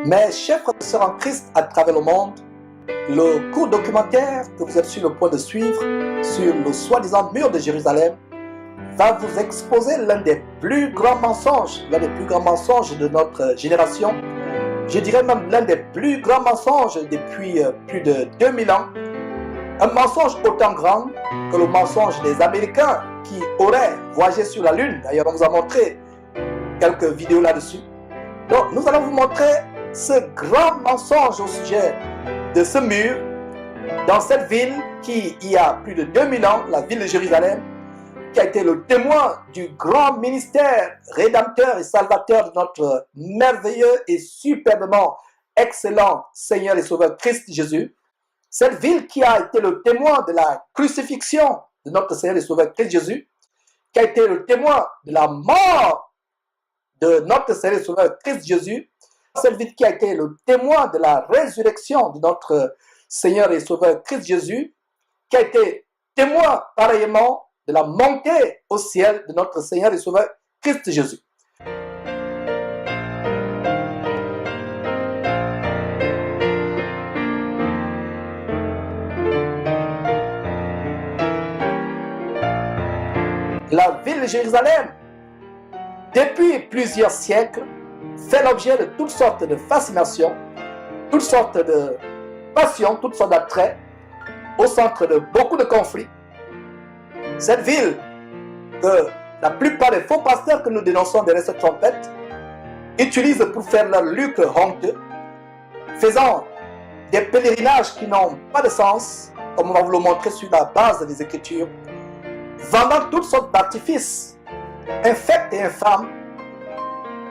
Mes chers frères et sœurs en Christ à travers le monde, le court documentaire que vous êtes sur le point de suivre sur le soi-disant mur de Jérusalem va vous exposer l'un des plus grands mensonges, de notre génération. Je dirais même l'un des plus grands mensonges depuis plus de 2000 ans. Un mensonge autant grand que le mensonge des Américains qui auraient voyagé sur la Lune. D'ailleurs, on vous a montré quelques vidéos là-dessus. Donc, nous allons vous montrer ce grand mensonge au sujet de ce mur dans cette ville qui, il y a plus de 2000 ans, la ville de Jérusalem, qui a été le témoin du grand ministère rédempteur et salvateur de notre merveilleux et superbement excellent Seigneur et Sauveur Christ Jésus. Cette ville qui a été le témoin de la crucifixion de notre Seigneur et Sauveur Christ Jésus, qui a été le témoin de la mort de notre Seigneur et Sauveur Christ Jésus, cette ville qui a été le témoin de la résurrection de notre Seigneur et Sauveur Christ Jésus, qui a été témoin pareillement de la montée au ciel de notre Seigneur et Sauveur Christ Jésus. La ville de Jérusalem, depuis plusieurs siècles, fait l'objet de toutes sortes de fascinations, toutes sortes de passions, toutes sortes d'attraits, au centre de beaucoup de conflits. Cette ville que la plupart des faux pasteurs que nous dénonçons derrière cette trompette utilisent pour faire leur lucre honteux, faisant des pèlerinages qui n'ont pas de sens, comme on va vous le montrer sur la base des Écritures, vendant toutes sortes d'artifices infects et infâmes,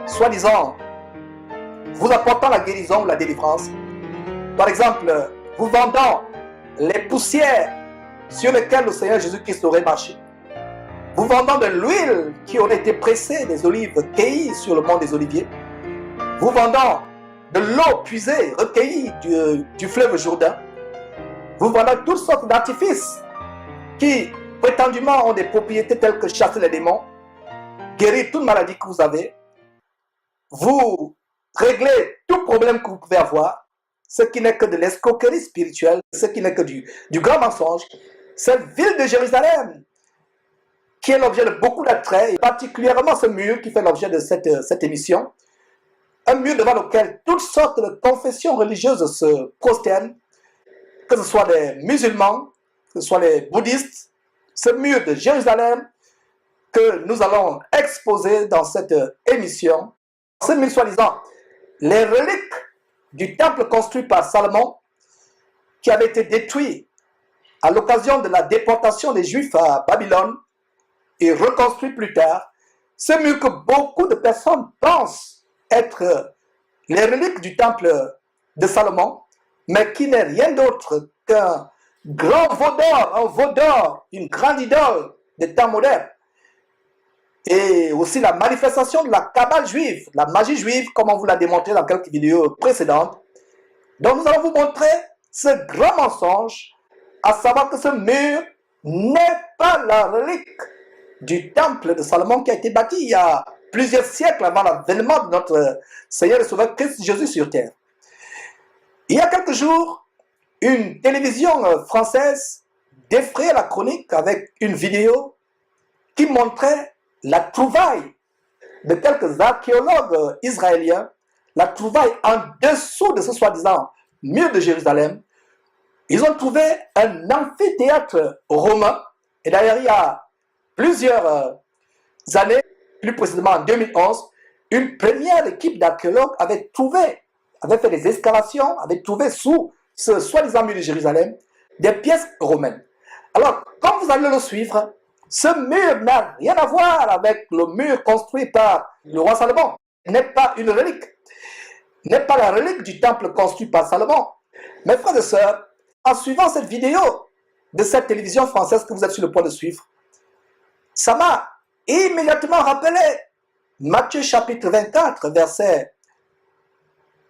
soi-disant vous apportant la guérison ou la délivrance. Par exemple, vous vendant les poussières sur lesquelles le Seigneur Jésus-Christ aurait marché. Vous vendant de l'huile qui aurait été pressée des olives cueillies sur le mont des Oliviers. Vous vendant de l'eau puisée, recueillie du fleuve Jourdain. Vous vendant toutes sortes d'artifices qui prétendument ont des propriétés telles que chasser les démons, guérir toute maladie que vous avez, vous réglez tout problème que vous pouvez avoir, ce qui n'est que de l'escroquerie spirituelle, ce qui n'est que du grand mensonge. Cette ville de Jérusalem, qui est l'objet de beaucoup d'attraits, et particulièrement ce mur qui fait l'objet de cette émission, un mur devant lequel toutes sortes de confessions religieuses se prosternent, que ce soit des musulmans, que ce soit les bouddhistes, ce mur de Jérusalem que nous allons exposer dans cette émission, ce mur soi-disant, les reliques du temple construit par Salomon, qui avait été détruit à l'occasion de la déportation des Juifs à Babylone et reconstruit plus tard, ce mur que beaucoup de personnes pensent être les reliques du temple de Salomon, mais qui n'est rien d'autre qu'un grand veau d'or, une grande idole des temps modernes. Et aussi la manifestation de la cabale juive, la magie juive, comme on vous l'a démontré dans quelques vidéos précédentes. Donc nous allons vous montrer ce grand mensonge, à savoir que ce mur n'est pas la relique du temple de Salomon qui a été bâti il y a plusieurs siècles avant l'avènement de notre Seigneur et Sauveur Christ Jésus sur terre. Il y a quelques jours, une télévision française défrayait la chronique avec une vidéo qui montrait la trouvaille de quelques archéologues israéliens, la trouvaille en dessous de ce soi-disant mur de Jérusalem. Ils ont trouvé un amphithéâtre romain, et d'ailleurs il y a plusieurs années, plus précisément en 2011, une première équipe d'archéologues avait fait des excavations, avait trouvé sous ce soi-disant mur de Jérusalem des pièces romaines. Alors, comme vous allez le suivre, ce mur n'a rien à voir avec le mur construit par le roi Salomon. N'est pas une relique. N'est pas la relique du temple construit par Salomon. Mes frères et sœurs, en suivant cette vidéo de cette télévision française que vous êtes sur le point de suivre, ça m'a immédiatement rappelé Matthieu chapitre 24, versets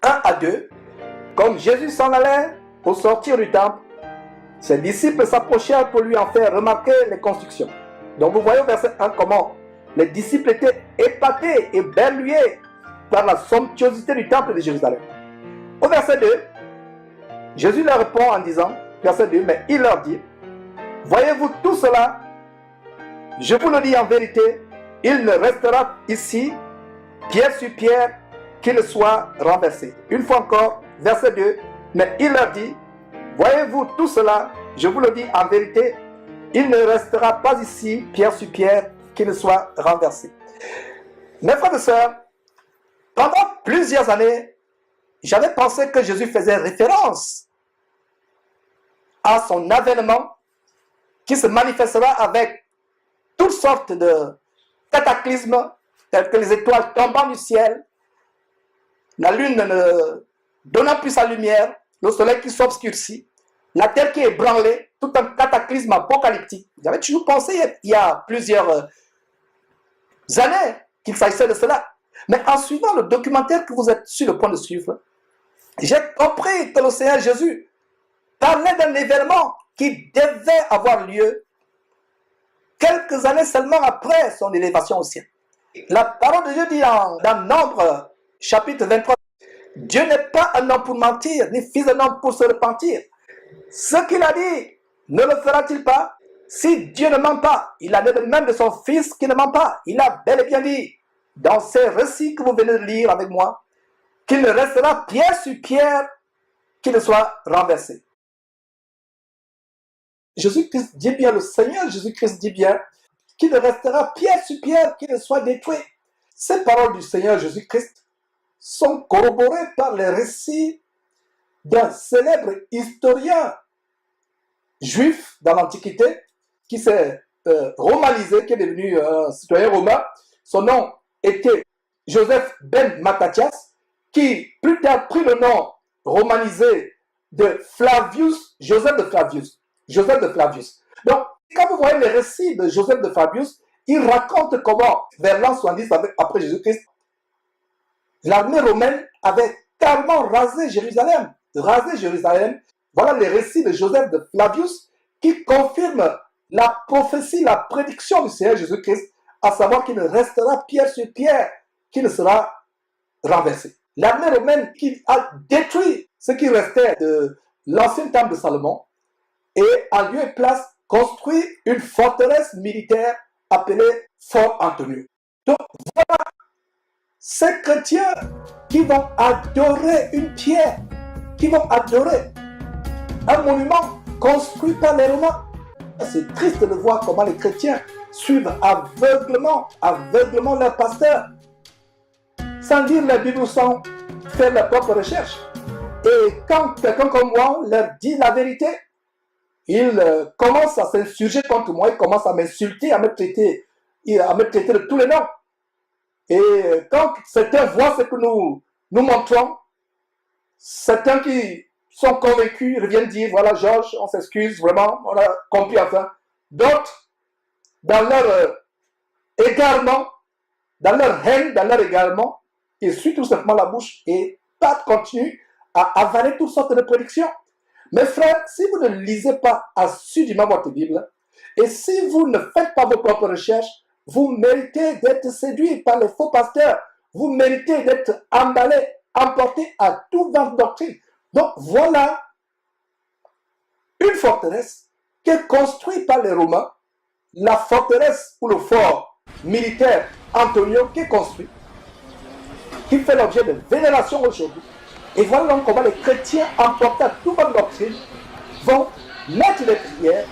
1 à 2. Comme Jésus s'en allait au sortir du temple, ses disciples s'approchèrent pour lui en faire remarquer les constructions. Donc vous voyez au verset 1 comment les disciples étaient épatés et berlués par la somptuosité du temple de Jérusalem. Au verset 2, Jésus leur répond en disant, verset 2, mais il leur dit, voyez-vous tout cela? Je vous le dis en vérité, il ne restera ici, pierre sur pierre, qu'il soit renversé. Une fois encore, verset 2, mais il leur dit, voyez-vous tout cela? Je vous le dis en vérité, il ne restera pas ici, pierre sur pierre, qu'il soit renversé. Mes frères et sœurs, pendant plusieurs années, j'avais pensé que Jésus faisait référence à son avènement qui se manifestera avec toutes sortes de cataclysmes, tels que les étoiles tombant du ciel, la lune ne donnant plus sa lumière, le soleil qui s'obscurcit, la terre qui est ébranlée, tout un cataclysme apocalyptique. J'avais toujours pensé il y a plusieurs années qu'il s'agissait de cela. Mais en suivant le documentaire que vous êtes sur le point de suivre, j'ai compris que le Seigneur Jésus parlait d'un événement qui devait avoir lieu quelques années seulement après son élévation au ciel. La parole de Dieu dit dans Nombre, chapitre 23, Dieu n'est pas un homme pour mentir, ni fils d'un homme pour se repentir. Ce qu'il a dit, ne le fera-t-il pas? Si Dieu ne ment pas, il en est de même de son Fils qui ne ment pas. Il a bel et bien dit, dans ces récits que vous venez de lire avec moi, qu'il ne restera pierre sur pierre qui ne soit renversé. Jésus-Christ dit bien, le Seigneur Jésus-Christ dit bien, qu'il ne restera pierre sur pierre qui ne soit détruit. Ces paroles du Seigneur Jésus-Christ sont corroborées par les récits d'un célèbre historien juif dans l'Antiquité qui s'est romanisé, qui est devenu un citoyen romain. Son nom était Joseph ben Mattathias, qui plus tard prit le nom romanisé de Flavius, Joseph de Flavius. Joseph de Flavius. Donc, quand vous voyez les récits de Joseph de Flavius, il raconte comment, vers l'an 70 après Jésus-Christ, l'armée romaine avait carrément rasé Jérusalem. Voilà les récits de Joseph de Flavius qui confirment la prophétie, la prédiction du Seigneur Jésus-Christ, à savoir qu'il ne restera pierre sur pierre, qui ne sera renversé. L'armée romaine qui a détruit ce qui restait de l'ancien temple de Salomon et en lieu et place construit une forteresse militaire appelée Fort Antonio. Donc voilà ces chrétiens qui vont adorer une pierre, qui vont adorer un monument construit par les Romains. C'est triste de voir comment les chrétiens suivent aveuglement leur pasteur, sans lire la Bible ou sans faire leur propre recherche. Et quand quelqu'un comme moi leur dit la vérité, ils commencent à s'insurger contre moi, ils commencent à m'insulter, à me traiter de tous les noms. Et quand certains voient ce que nous montrons, certains qui sont convaincus reviennent dire, voilà Georges, on s'excuse, vraiment, on a compris enfin. D'autres, dans leur égarement, dans leur haine, dans leur égarement, ils suivent tout simplement la bouche et continuent à avaler toutes sortes de prédictions. Mes frères, si vous ne lisez pas assidûment votre Bible, et si vous ne faites pas vos propres recherches, vous méritez d'être séduits par les faux pasteurs. Vous méritez d'être emballés, emportés à tout vent de doctrine. Donc voilà une forteresse qui est construite par les Romains, la forteresse ou le fort militaire Antonio qui est construit, qui fait l'objet de vénération aujourd'hui. Et voilà donc comment les chrétiens emportés à tout vent de doctrine vont mettre des prières,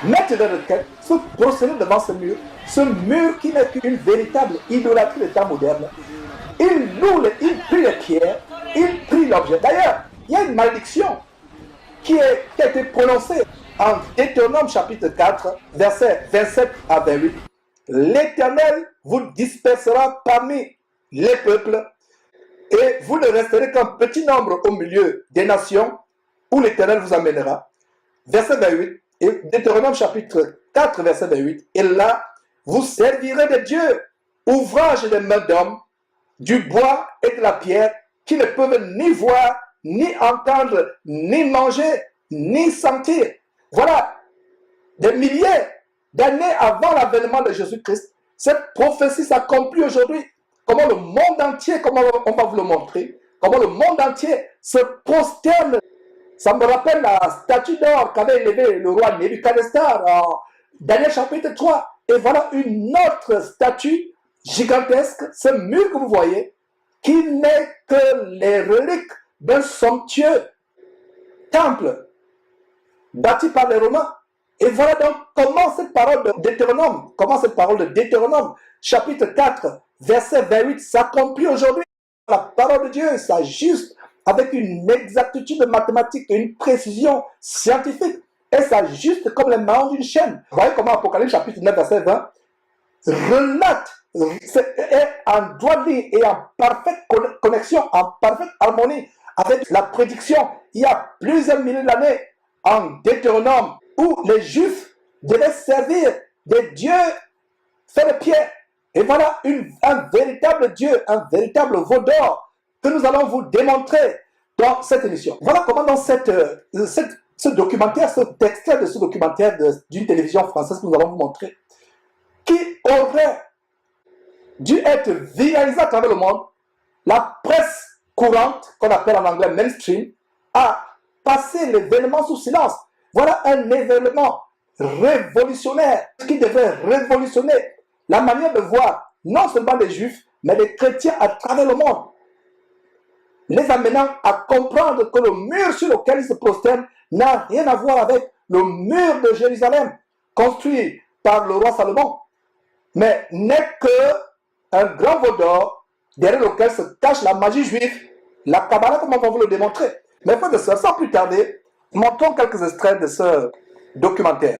mettre des requêtes, se procéder devant ce mur qui n'est qu'une véritable idolâtrie des temps modernes. Ils prient les pierres, ils prient l'objet. D'ailleurs, il y a une malédiction qui a été prononcée en Deutéronome chapitre 4, versets 27 à 28. L'Éternel vous dispersera parmi les peuples et vous ne resterez qu'un petit nombre au milieu des nations où l'Éternel vous amènera. Verset 28, et Deutéronome chapitre 4, verset 28. Et là, vous servirez de Dieu, ouvrage des mains d'hommes, du bois et de la pierre, qui ne peuvent ni voir, ni entendre, ni manger, ni sentir. Voilà, des milliers d'années avant l'avènement de Jésus-Christ, cette prophétie s'accomplit aujourd'hui. Comment le monde entier, comment on va vous le montrer, comment le monde entier se prosterne. Ça me rappelle la statue d'or qu'avait élevée le roi Nebuchadnezzar en Daniel chapitre 3. Et voilà une autre statue gigantesque, ce mur que vous voyez, qui n'est que les reliques d'un somptueux temple bâti par les Romains. Et voilà donc comment cette parole de Deutéronome, chapitre 4, verset 28, s'accomplit aujourd'hui. La parole de Dieu s'ajuste avec une exactitude mathématique et une précision scientifique. Elle s'ajuste comme les mailles d'une chaîne. Vous voyez comment Apocalypse chapitre 9, verset 20 relate, est en droite ligne et en parfaite connexion, en parfaite harmonie avec la prédiction il y a plusieurs milliers d'années en Deutéronome où les Juifs devaient servir des dieux faits de pierre. Et voilà un véritable Dieu, un véritable veau d'or que nous allons vous démontrer dans cette émission. Voilà comment dans ce documentaire, cet extrait de ce documentaire d'une télévision française que nous allons vous montrer, qui aurait dû être viralisé à travers le monde, la presse courante, qu'on appelle en anglais mainstream, a passé l'événement sous silence. Voilà un événement révolutionnaire qui devrait révolutionner la manière de voir non seulement les Juifs, mais les chrétiens à travers le monde, les amenant à comprendre que le mur sur lequel ils se prosternent n'a rien à voir avec le mur de Jérusalem construit par le roi Salomon, mais n'est qu'un grand veau d'or derrière lequel se cache la magie juive, la Kabbalah, comme on va vous le démontrer. Mais frères et sœurs, sans plus tarder, montrons quelques extraits de ce documentaire.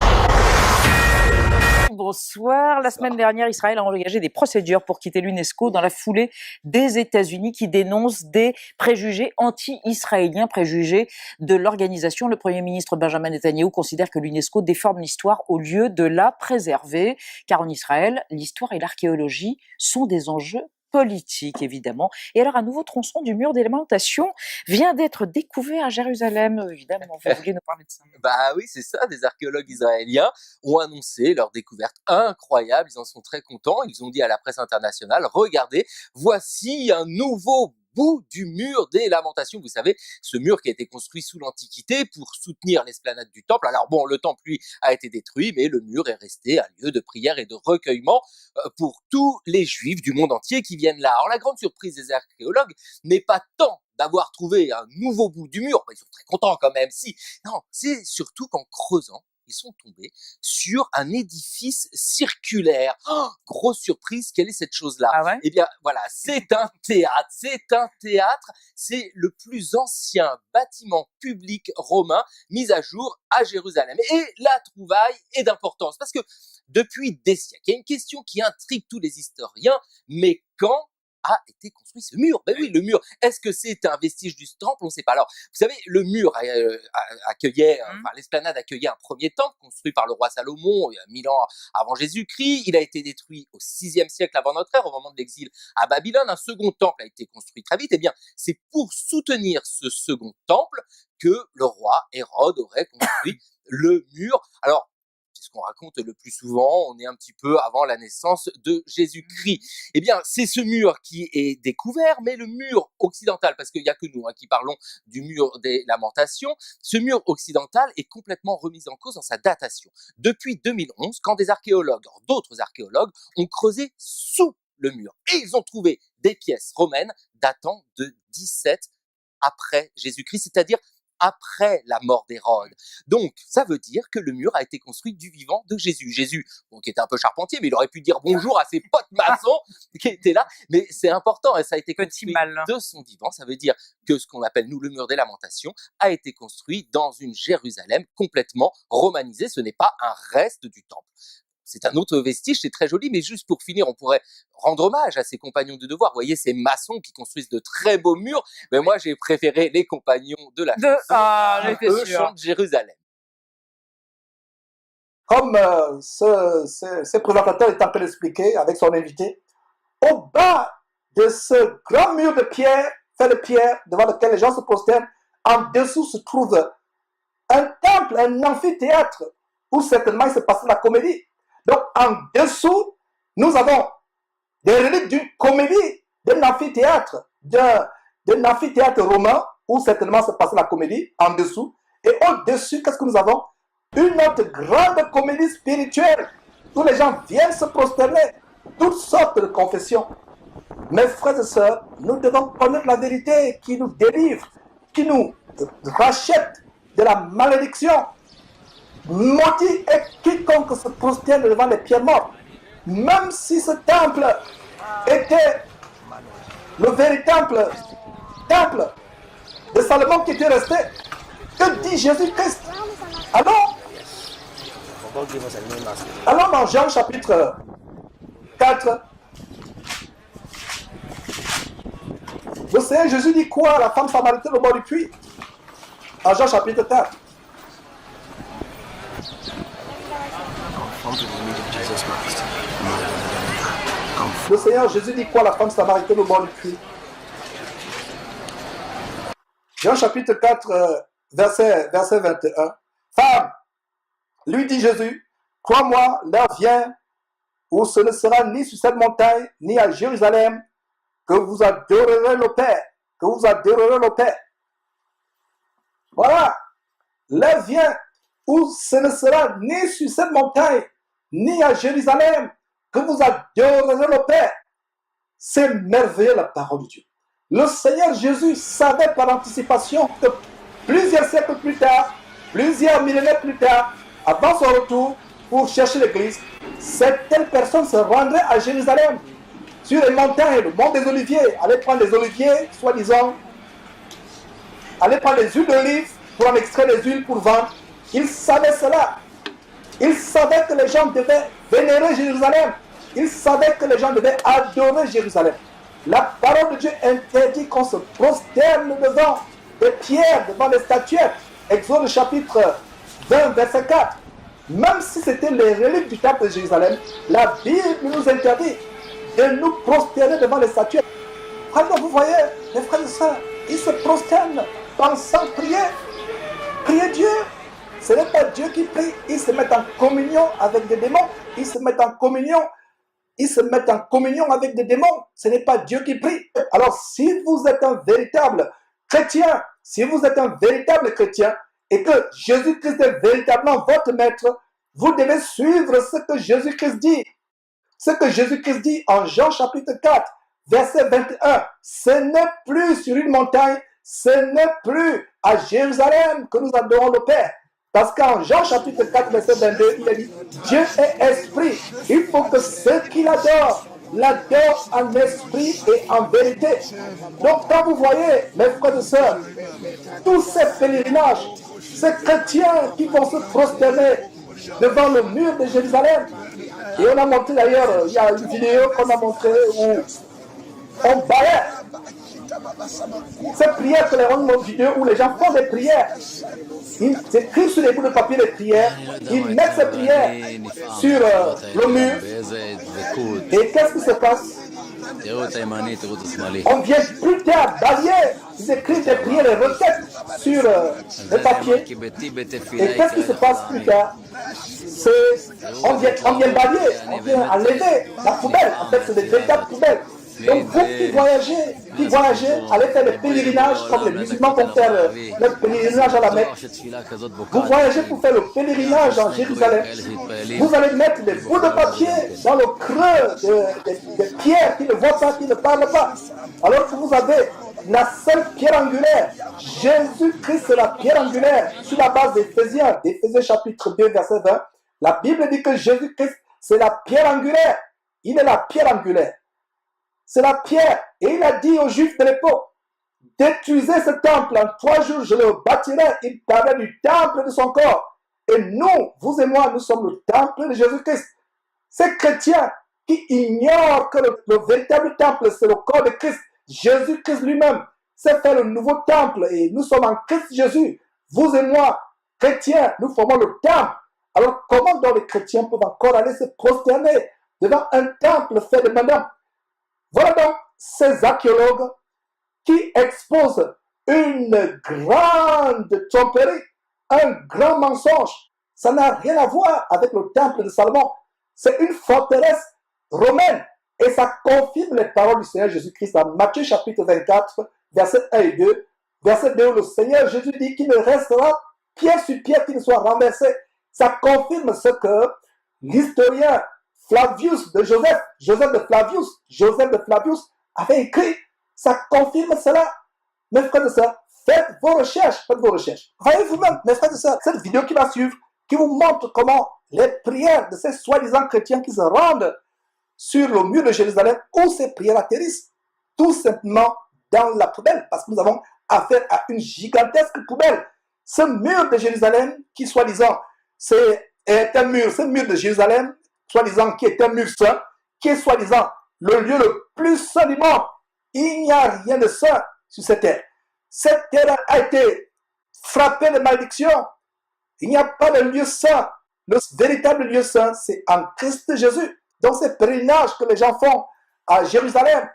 Bonsoir. La semaine dernière, Israël a engagé des procédures pour quitter l'UNESCO dans la foulée des États-Unis qui dénoncent des préjugés anti-israéliens, préjugés de l'organisation. Le Premier ministre Benjamin Netanyahou considère que l'UNESCO déforme l'histoire au lieu de la préserver, car en Israël, l'histoire et l'archéologie sont des enjeux politique, évidemment. Et alors, un nouveau tronçon du mur des lamentations vient d'être découvert à Jérusalem. Évidemment, vous vouliez nous parler de ça. Bah oui, c'est ça. Des archéologues israéliens ont annoncé leur découverte incroyable. Ils en sont très contents. Ils ont dit à la presse internationale, regardez, voici un nouveau bout du mur des lamentations. Vous savez, ce mur qui a été construit sous l'Antiquité pour soutenir l'esplanade du temple. Alors bon, le temple, lui, a été détruit, mais le mur est resté un lieu de prière et de recueillement pour tous les Juifs du monde entier qui viennent là. Alors la grande surprise des archéologues n'est pas tant d'avoir trouvé un nouveau bout du mur, ils sont très contents quand même, si. Non, c'est surtout qu'en creusant, ils sont tombés sur un édifice circulaire. Oh, grosse surprise, quelle est cette chose-là? Ah ouais? Eh bien, voilà, c'est un théâtre. C'est le plus ancien bâtiment public romain mis à jour à Jérusalem. Et la trouvaille est d'importance parce que depuis des siècles, il y a une question qui intrigue tous les historiens, mais quand a été construit ce mur? Ben oui, le mur. Est-ce que c'est un vestige du temple? On ne sait pas. Alors, vous savez, le mur accueillait, l'esplanade accueillait un premier temple construit par le roi Salomon il y a 1000 ans avant Jésus-Christ. Il a été détruit au 6e siècle avant notre ère, au moment de l'exil à Babylone. Un second temple a été construit très vite. Eh bien, c'est pour soutenir ce second temple que le roi Hérode aurait construit le mur. Alors, ce qu'on raconte le plus souvent, on est un petit peu avant la naissance de Jésus-Christ. Eh bien, c'est ce mur qui est découvert, mais le mur occidental, parce qu'il n'y a que nous qui parlons du mur des lamentations, ce mur occidental est complètement remis en cause dans sa datation. Depuis 2011, quand d'autres archéologues, ont creusé sous le mur, et ils ont trouvé des pièces romaines datant de 17 après Jésus-Christ, c'est-à-dire après la mort d'Hérode. Donc, ça veut dire que le mur a été construit du vivant de Jésus. Jésus, qui était un peu charpentier, mais il aurait pu dire bonjour à ses potes maçons qui étaient là. Mais c'est important, et ça a été construit de son vivant. Ça veut dire que ce qu'on appelle, nous, le mur des lamentations, a été construit dans une Jérusalem complètement romanisée. Ce n'est pas un reste du temple. C'est un autre vestige, c'est très joli, mais juste pour finir, on pourrait rendre hommage à ces compagnons de devoir. Vous voyez, ces maçons qui construisent de très beaux murs. Mais moi, j'ai préféré les compagnons de la chanson, eux chantent Jérusalem. Comme ce présentateur est en train d'expliquer avec son invité, au bas de ce grand mur de pierre, fait de pierre, devant lequel les gens se prosternent, en dessous se trouve un temple, un amphithéâtre, où certainement il se passait la comédie. Donc, en dessous, nous avons des reliques d'une comédie, d'un amphithéâtre, d'un amphithéâtre romain où certainement se passait la comédie, en dessous. Et au-dessus, qu'est-ce que nous avons? Une autre grande comédie spirituelle où les gens viennent se prosterner. Toutes sortes de confessions. Mes frères et sœurs, nous devons connaître la vérité qui nous délivre, qui nous rachète de la malédiction. Maudit est quiconque se prosterne devant les pierres mortes. Même si ce temple était le véritable temple de Salomon qui était resté, que dit Jésus-Christ? Allons dans Jean chapitre 4. Le Seigneur Jésus dit quoi à la femme samaritaine au bord du puits? En Jean chapitre 4. Le Seigneur Jésus dit quoi à la femme samaritaine au bord du puits? Jean chapitre 4, verset 21. Femme, lui dit Jésus, crois-moi, l'heure vient où ce ne sera ni sur cette montagne, ni à Jérusalem, que vous adorerez le Père, que vous adorerez le Père. Voilà, l'heure vient où ce ne sera ni sur cette montagne, ni à Jérusalem, que vous adorerez le Père. C'est merveilleux la parole de Dieu. Le Seigneur Jésus savait par anticipation que plusieurs siècles plus tard, plusieurs millénaires plus tard, avant son retour pour chercher l'Église, certaines personnes se rendraient à Jérusalem, sur les montagnes, le mont des Oliviers, allaient prendre des oliviers, soi-disant, allaient prendre des huiles d'olive pour en extraire des huiles pour vendre. Ils savaient cela. Ils savaient que les gens devaient vénérer Jérusalem. Ils savaient que les gens devaient adorer Jérusalem. La parole de Dieu interdit qu'on se prosterne devant des pierres, devant des statuettes. Exode chapitre 20, verset 4. Même si c'était les reliques du temple de Jérusalem, la Bible nous interdit de nous prosterner devant les statuettes. Alors vous voyez, les frères et sœurs, ils se prosternent pensant prier. Prier Dieu. Ce n'est pas Dieu qui prie, ils se mettent en communion avec des démons. Ils se mettent en communion avec des démons. Ce n'est pas Dieu qui prie. Alors, si vous êtes un véritable chrétien, et que Jésus-Christ est véritablement votre maître, vous devez suivre ce que Jésus-Christ dit. Ce que Jésus-Christ dit en Jean chapitre 4, verset 21. Ce n'est plus sur une montagne, ce n'est plus à Jérusalem que nous adorons le Père. Parce qu'en Jean chapitre 4, verset 22, il a dit, Dieu est esprit. Il faut que ceux qui l'adorent en esprit et en vérité. Donc quand vous voyez, mes frères et sœurs, tous ces pèlerinages, ces chrétiens qui vont se prosterner devant le mur de Jérusalem, et on a montré d'ailleurs, il y a une vidéo qu'on a montrée où on baillait. Ces prières que les gens montrent vidéo où les gens font des prières. Ils écrivent sur les bouts de papier les prières, ils mettent ces prières sur le mur. Et qu'est-ce qui se passe? On vient plus tard balayer, ils écrivent des prières, des requêtes sur le papier. Et qu'est-ce qui se passe plus tard? On vient balayer, on vient enlever la poubelle. En fait, c'est des véritables poubelles. Donc vous qui voyagez, allez faire des pèlerinages comme les musulmans vont faire le pèlerinage à la Mecque. Vous voyagez pour faire le pèlerinage en Jérusalem. Vous allez mettre des bouts de papier dans le creux des pierres qui ne voient pas, qui ne parlent pas. Alors que vous avez la seule pierre angulaire. Jésus-Christ c'est la pierre angulaire sur la base d'Éphésiens chapitre 2 verset 20. La Bible dit que Jésus-Christ c'est la pierre angulaire. Il est la pierre angulaire. C'est la pierre. Et il a dit aux Juifs de l'époque, détruisez ce temple, en 3 jours je le bâtirai. Il parlait du temple de son corps. Et nous, vous et moi, nous sommes le temple de Jésus-Christ. Ces chrétiens qui ignorent que le véritable temple, c'est le corps de Christ, Jésus-Christ lui-même, c'est fait le nouveau temple. Et nous sommes en Christ Jésus. Vous et moi, chrétiens, nous formons le temple. Alors comment donc les chrétiens peuvent encore aller se prosterner devant un temple fait de main? Voilà donc ces archéologues qui exposent une grande tromperie, un grand mensonge. Ça n'a rien à voir avec le temple de Salomon. C'est une forteresse romaine. Et ça confirme les paroles du Seigneur Jésus-Christ dans Matthieu chapitre 24, verset 1 et 2. Verset 2, le Seigneur Jésus dit qu'il ne restera pierre sur pierre qui ne soit renversé. Ça confirme ce que l'historien Flavius de Joseph de Flavius avait écrit. Ça confirme cela. Mes frères et sœurs, faites vos recherches. Voyez vous-même, mes frères et sœurs, cette vidéo qui va suivre, qui vous montre comment les prières de ces soi-disant chrétiens qui se rendent sur le mur de Jérusalem, où ces prières atterrissent, tout simplement dans la poubelle, parce que nous avons affaire à une gigantesque poubelle. Ce mur de Jérusalem, qui soi-disant est un mur, ce mur de Jérusalem, soi-disant qui est un mur saint, qui est soi-disant le lieu le plus saint du monde. Il n'y a rien de saint sur cette terre. Cette terre a été frappée de malédiction. Il n'y a pas de lieu saint. Le véritable lieu saint, c'est en Christ Jésus. Donc ces pèlerinages que les gens font à Jérusalem,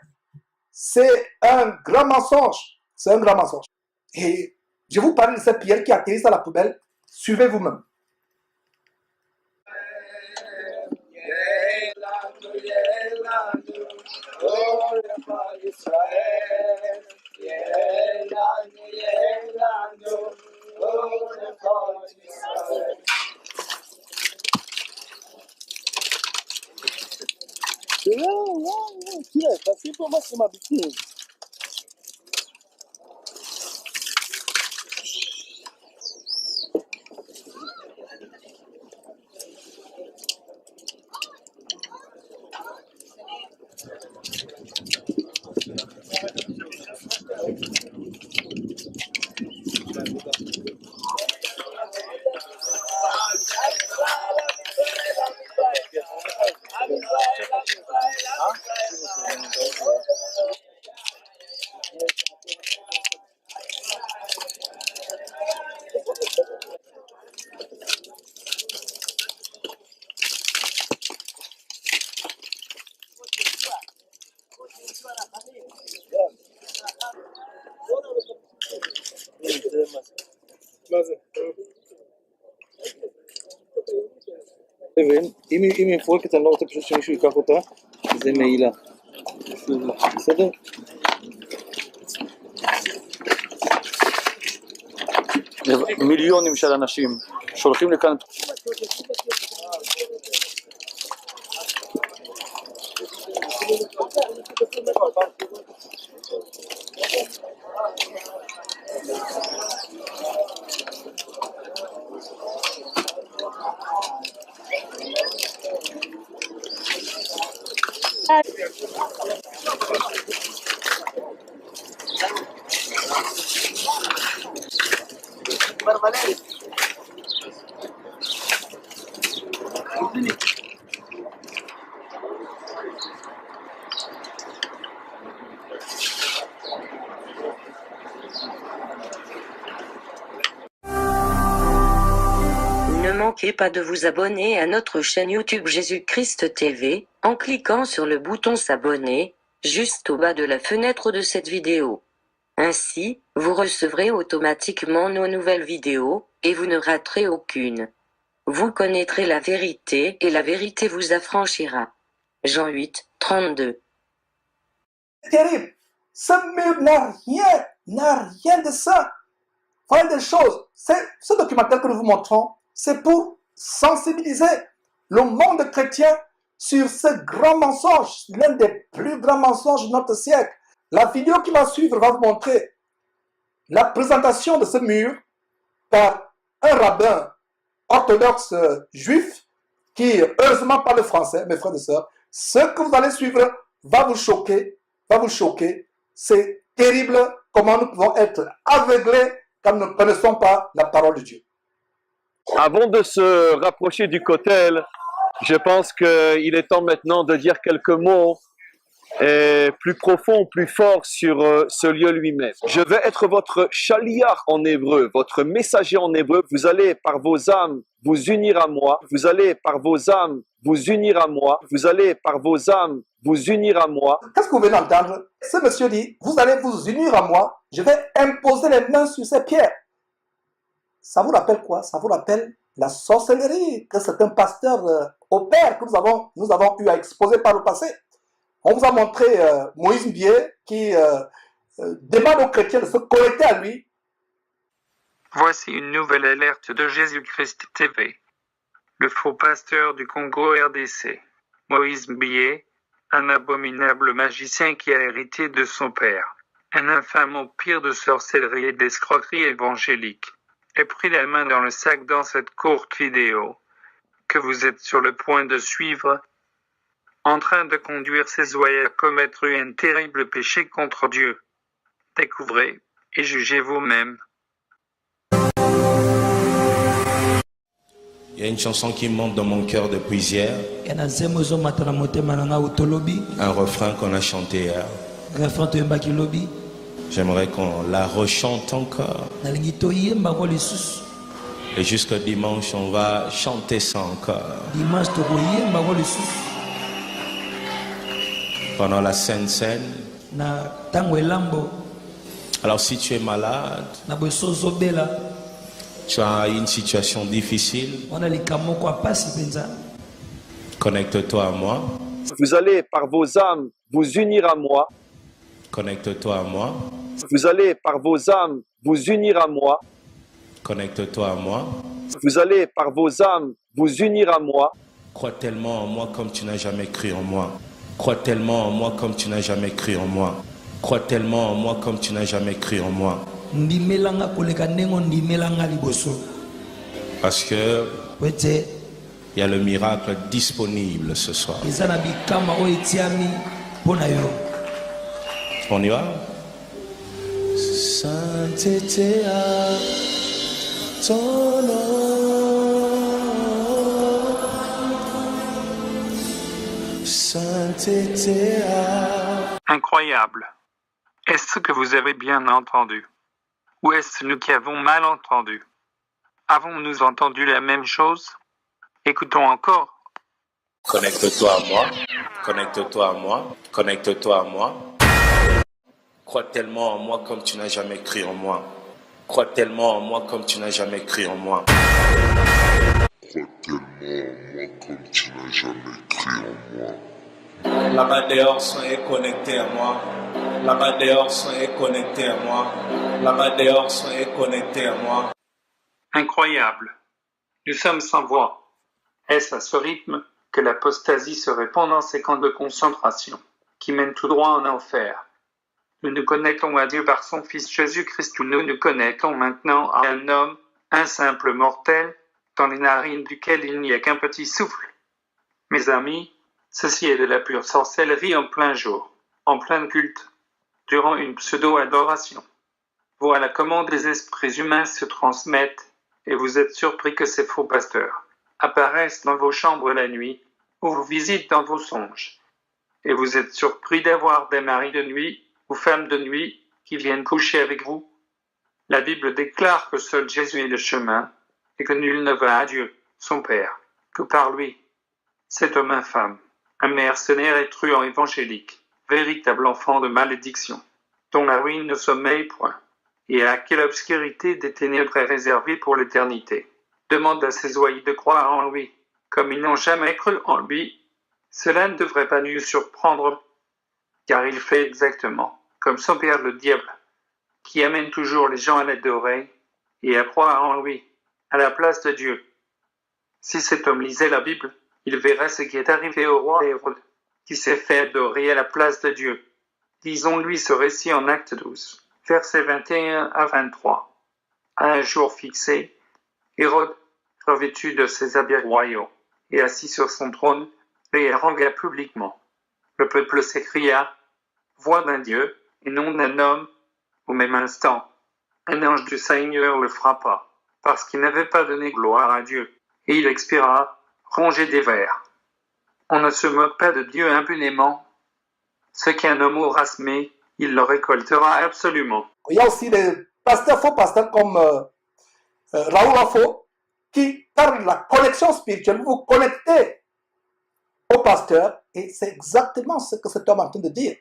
c'est un grand mensonge. C'est un grand mensonge. Et je vous parle de cette pierre qui atterrit à la poubelle. Suivez vous-même. Passez pour moi, c'est ma boutique. אם היא מפורקת אני לא רוצה פשוט שמישהו ייקח אותה, זה מעילה. בסדר? מיליונים של אנשים שולחים לכאן. Ne manquez pas de vous abonner à notre chaîne YouTube Jésus-Christ TV, en cliquant sur le bouton s'abonner, juste au bas de la fenêtre de cette vidéo. Ainsi, vous recevrez automatiquement nos nouvelles vidéos, et vous ne raterez aucune. Vous connaîtrez la vérité, et la vérité vous affranchira. Jean 8, 32. C'est terrible. Ce mur n'a rien de ça. Voilà des choses. Ce documentaire que nous vous montrons, c'est pour sensibiliser le monde chrétien sur ce grand mensonge, l'un des plus grands mensonges de notre siècle. La vidéo qui va suivre va vous montrer la présentation de ce mur par un rabbin orthodoxe juif qui, heureusement, parle français, mes frères et sœurs. Ce que vous allez suivre va vous choquer, C'est terrible comment nous pouvons être aveuglés quand nous ne connaissons pas la parole de Dieu. Avant de se rapprocher du Kotel, je pense qu'il est temps maintenant de dire quelques mots plus profonds, plus forts sur ce lieu lui-même. Je vais être votre shaliach en hébreu, votre messager en hébreu. Vous allez par vos âmes vous unir à moi. Vous allez par vos âmes vous unir à moi. Vous allez par vos âmes vous unir à moi. Qu'est-ce que vous venez d'entendre? Ce monsieur dit, vous allez vous unir à moi. Je vais imposer les mains sur ces pierres. Ça vous rappelle quoi? Ça vous rappelle la sorcellerie que certains pasteurs opèrent, que nous avons eu à exposer par le passé. On vous a montré Moïse Mbié qui demande aux chrétiens de se connecter à lui. Voici une nouvelle alerte de Jésus-Christ TV. Le faux pasteur du Congo RDC, Moïse Billet, un abominable magicien qui a hérité de son père, un infâme empire de sorcellerie et d'escroquerie évangélique, est pris la main dans le sac dans cette courte vidéo que vous êtes sur le point de suivre, en train de conduire ses ouailles à commettre un terrible péché contre Dieu. Découvrez et jugez vous-même. Il y a une chanson qui monte dans mon cœur depuis hier, un refrain qu'on a chanté hier. J'aimerais qu'on la rechante encore. Et jusqu'au dimanche, on va chanter ça encore. Pendant la Sainte Seine. Alors si tu es malade, tu as une situation difficile, connecte-toi à moi. Vous allez par vos âmes vous unir à moi. Connecte-toi à moi. Vous allez par vos âmes vous unir à moi. Connecte-toi à moi. Vous allez par vos âmes vous unir à moi. Crois tellement en moi comme tu n'as jamais cru en moi. Crois tellement en moi comme tu n'as jamais cru en moi. Crois tellement en moi comme tu n'as jamais cru en moi. Parce que il y a le miracle disponible ce soir. On y va? Sainteté à ton nom. Sainteté à... Incroyable. Est-ce que vous avez bien entendu? Ou est-ce nous qui avons mal entendu? Avons-nous entendu la même chose? Écoutons encore. Connecte-toi à moi. Connecte-toi à moi. Connecte-toi à moi. Crois tellement en moi comme tu n'as jamais cru en moi. Crois tellement en moi comme tu n'as jamais cru en moi. Crois tellement en moi comme tu n'as jamais cru en moi. Là-bas dehors, soyez connectés à moi. Là-bas dehors, soyez connectés à moi. Là-bas dehors, soyez connectés à moi. Incroyable. Nous sommes sans voix. Est-ce à ce rythme que l'apostasie se répand dans ces camps de concentration, qui mènent tout droit en enfer? Nous nous connectons à Dieu par son Fils Jésus-Christ, ou nous nous connectons maintenant à un homme, un simple mortel, dans les narines duquel il n'y a qu'un petit souffle. Mes amis, ceci est de la pure sorcellerie en plein jour, en plein culte, durant une pseudo-adoration. Voilà comment des esprits humains se transmettent, et vous êtes surpris que ces faux pasteurs apparaissent dans vos chambres la nuit, ou vous visitent dans vos songes. Et vous êtes surpris d'avoir des maris de nuit, ou femmes de nuit, qui viennent coucher avec vous. La Bible déclare que seul Jésus est le chemin, et que nul ne va à Dieu, son Père, que par lui. Cet homme infâme, un mercenaire et truand évangélique, véritable enfant de malédiction, dont la ruine ne sommeille point, et à quelle obscurité des ténèbres est réservée pour l'éternité. Demande à ses ouailles de croire en lui, comme ils n'ont jamais cru en lui. Cela ne devrait pas nous surprendre, car il fait exactement comme son père le diable, qui amène toujours les gens à l'adorer et à croire en lui, à la place de Dieu. Si cet homme lisait la Bible, il verrait ce qui est arrivé au roi Hérode, qui s'est fait adorer à la place de Dieu. Lisons-lui ce récit en Acte 12, versets 21 à 23. À un jour fixé, Hérode, revêtu de ses habits royaux et assis sur son trône, les harangua publiquement. Le peuple s'écria, « Voix d'un Dieu et non d'un homme !» Au même instant, un ange du Seigneur le frappa, parce qu'il n'avait pas donné gloire à Dieu, et il expira, rongé des vers. On ne se moque pas de Dieu impunément. Ce qu'un homme aura semé, il le récoltera absolument. Il y a aussi des pasteurs, faux pasteurs comme Raoul Afo, qui, par la connexion spirituelle, vous vous connectez au pasteur, et c'est exactement ce que cet homme est en train de dire.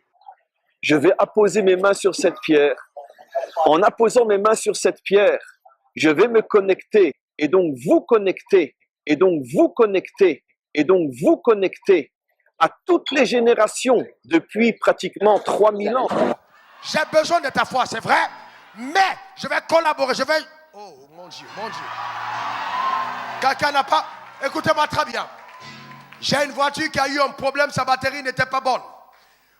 Je vais apposer mes mains sur cette pierre. En apposant mes mains sur cette pierre, je vais me connecter, et donc vous connecter, et donc vous connecter, et donc vous connecter à toutes les générations depuis pratiquement 3000 ans. J'ai besoin de ta foi, c'est vrai. Mais je vais collaborer, je vais... Oh mon Dieu, mon Dieu. Quelqu'un n'a pas... Écoutez-moi très bien. J'ai une voiture qui a eu un problème, sa batterie n'était pas bonne.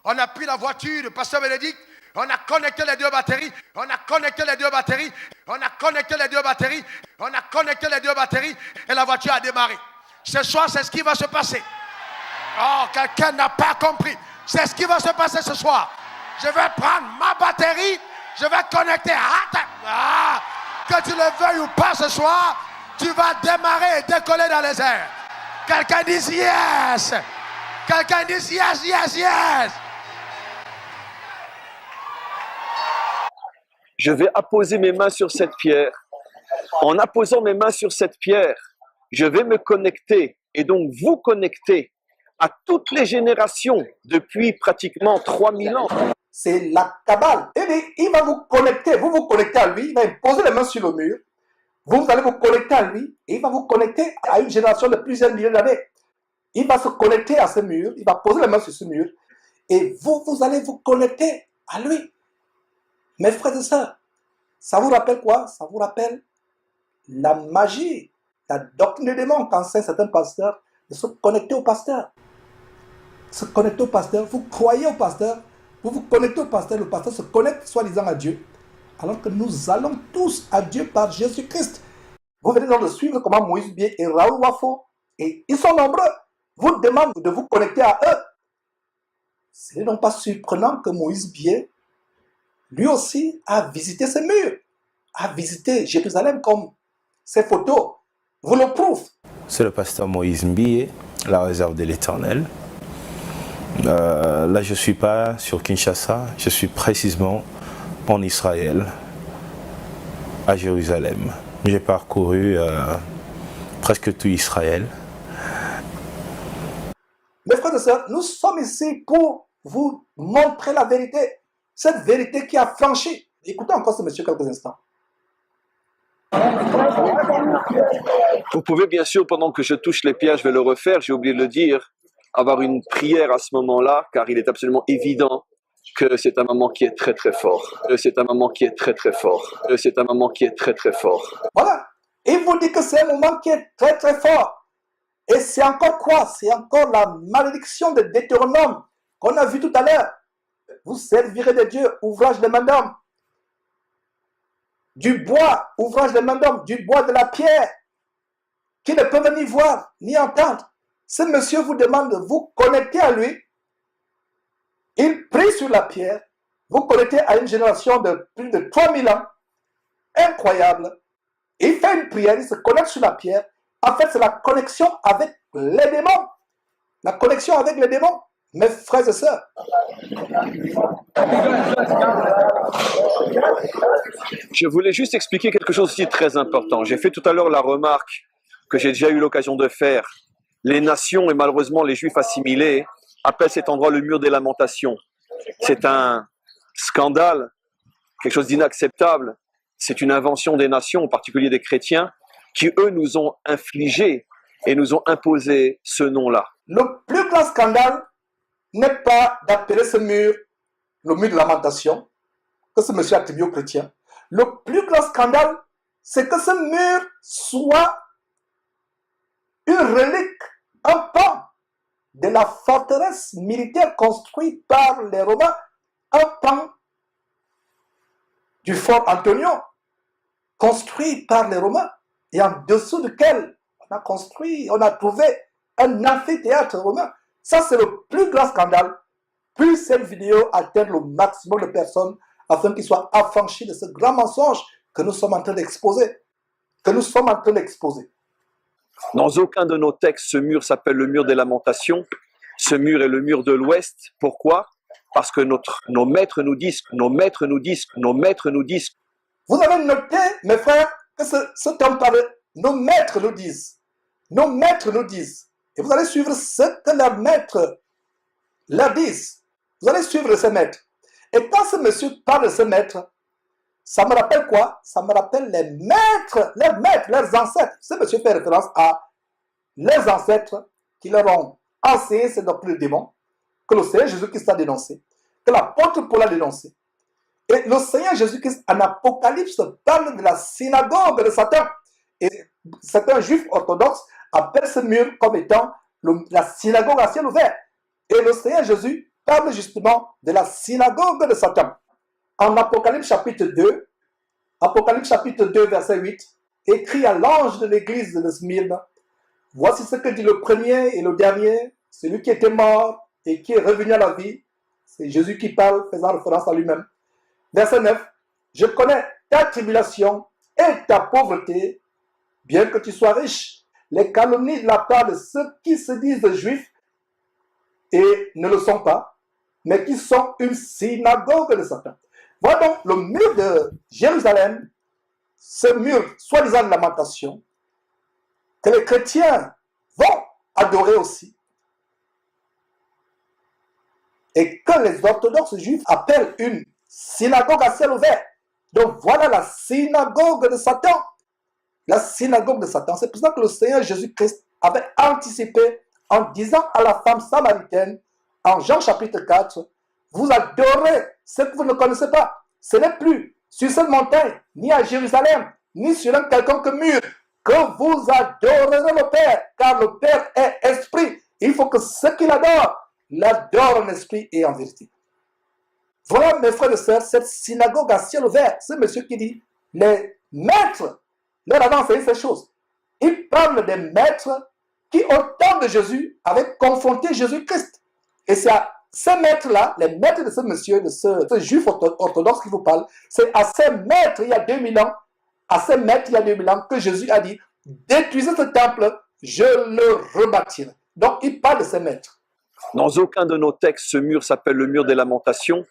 On a pris la voiture de Pasteur Bénédicte, on a connecté les deux batteries, on a connecté les deux batteries, on a connecté les deux batteries, on a connecté les deux batteries et la voiture a démarré. Ce soir, c'est ce qui va se passer. Oh, quelqu'un n'a pas compris. C'est ce qui va se passer ce soir. Je vais prendre ma batterie, je vais connecter. Que tu le veuilles ou pas ce soir, tu vas démarrer et décoller dans les airs. Quelqu'un dise yes. Quelqu'un dise yes, yes, yes. Je vais apposer mes mains sur cette pierre. En apposant mes mains sur cette pierre, je vais me connecter et donc vous connecter à toutes les générations depuis pratiquement 3000 ans. C'est la Kabbale. Il va vous connecter, vous vous connectez à lui, il va imposer les mains sur le mur. Vous allez vous connecter à lui et il va vous connecter à une génération de plusieurs milliers d'années. Il va se connecter à ce mur, il va poser les mains sur ce mur et vous allez vous connecter à lui. Mes frères et sœurs, ça vous rappelle quoi? Ça vous rappelle la magie, la doctrine des démons qu'enseignent certains pasteurs de se connecter au pasteur. Se connecter au pasteur, vous croyez au pasteur, vous vous connectez au pasteur, le pasteur se connecte soi-disant à Dieu, alors que nous allons tous à Dieu par Jésus-Christ. Vous venez donc de suivre comment Moïse Bié et Raoul Wafo, et ils sont nombreux, vous demandent de vous connecter à eux. Ce n'est donc pas surprenant que Moïse Bié, lui aussi, a visité ces murs, a visité Jérusalem comme ces photos vous le prouvent. C'est le pasteur Moïse Mbié, la réserve de l'Éternel. Là, je ne suis pas sur Kinshasa, je suis précisément en Israël, à Jérusalem. J'ai parcouru presque tout Israël. Mes frères et sœurs, nous sommes ici pour vous montrer la vérité. Cette vérité qui a franchi. Écoutez encore ce monsieur quelques instants. Vous pouvez bien sûr, pendant que je touche les pierres, je vais le refaire, j'ai oublié de le dire, avoir une prière à ce moment-là, car il est absolument évident que c'est un moment qui est très très fort. C'est un moment qui est très très fort. C'est un moment qui est très très fort. Voilà. Il vous dit que c'est un moment qui est très très fort. Et c'est encore quoi? C'est encore la malédiction de Deutéronome qu'on a vu tout à l'heure. Vous servirez de Dieu, ouvrage des mains d'homme. Du bois, ouvrage des mains d'homme, du bois de la pierre, qui ne peuvent ni voir ni entendre. Ce monsieur vous demande de vous connecter à lui. Il prie sur la pierre. Vous connectez à une génération de plus de 3000 ans. Incroyable. Il fait une prière, il se connecte sur la pierre. En fait, c'est la connexion avec les démons. La connexion avec les démons. Mes frères et sœurs. Je voulais juste expliquer quelque chose aussi de très important. J'ai fait tout à l'heure la remarque que j'ai déjà eu l'occasion de faire. Les nations et malheureusement les Juifs assimilés appellent cet endroit le mur des lamentations. C'est un scandale, quelque chose d'inacceptable. C'est une invention des nations, en particulier des chrétiens, qui eux nous ont infligé et nous ont imposé ce nom-là. Le plus grand scandale n'est pas d'appeler ce mur le mur de lamentation, que ce monsieur attribue aux chrétiens. Le plus grand scandale, c'est que ce mur soit une relique, un pan de la forteresse militaire construite par les Romains, un pan du fort Antonio, construit par les Romains, et en dessous duquel on a trouvé un amphithéâtre romain. Ça, c'est le plus grand scandale. Puis cette vidéo atteint le maximum de personnes afin qu'ils soient affranchis de ce grand mensonge que nous sommes en train d'exposer. Dans aucun de nos textes, ce mur s'appelle le mur des lamentations. Ce mur est le mur de l'Ouest. Pourquoi? Parce que nos maîtres nous disent. Vous avez noté, mes frères, que ce terme parle, nos maîtres nous disent. Nos maîtres nous disent. Et vous allez suivre ce que leurs maîtres leur disent. Vous allez suivre ces maîtres. Et quand ce monsieur parle de ce maître, ça me rappelle quoi? Ça me rappelle les maîtres, leurs ancêtres. Ce monsieur fait référence à leurs ancêtres qui leur ont enseigné ces doctrines de démons, que le Seigneur Jésus-Christ a dénoncé, que l'apôtre Paul a dénoncé. Et le Seigneur Jésus-Christ, en Apocalypse, parle de la synagogue de Satan. Et certains juifs orthodoxes appellent ce mur comme étant la synagogue à ciel ouvert. Et le Seigneur Jésus parle justement de la synagogue de Satan. En Apocalypse chapitre 2, verset 8, écrit à l'ange de l'église de Smyrne, voici ce que dit le premier et le dernier, celui qui était mort et qui est revenu à la vie. C'est Jésus qui parle, faisant référence à lui-même. Verset 9, je connais ta tribulation et ta pauvreté, bien que tu sois riche, les calomnies de la part de ceux qui se disent juifs et ne le sont pas, mais qui sont une synagogue de Satan. Voilà donc le mur de Jérusalem, ce mur soi-disant de lamentation, que les chrétiens vont adorer aussi, et que les orthodoxes juifs appellent une synagogue à ciel ouvert. Donc voilà la synagogue de Satan. La synagogue de Satan. C'est pour ça que le Seigneur Jésus-Christ avait anticipé en disant à la femme samaritaine, en Jean chapitre 4, vous adorez ce que vous ne connaissez pas. Ce n'est plus sur cette montagne, ni à Jérusalem, ni sur un quelconque mur, que vous adorerez le Père, car le Père est esprit. Il faut que ceux qui l'adorent en esprit et en vérité. Voilà, mes frères et sœurs, cette synagogue à ciel ouvert. C'est monsieur qui dit, les maîtres leur avaient enseigné ces choses. Il parle des maîtres qui, au temps de Jésus, avaient confronté Jésus-Christ. Et c'est à ces maîtres-là, les maîtres de ce monsieur, de ce juif orthodoxe qui vous parle, c'est à ces maîtres, il y a 2000 ans, que Jésus a dit, détruisez ce temple, je le rebâtirai. Donc, il parle de ces maîtres. Dans aucun de nos textes, ce mur s'appelle le mur des lamentations.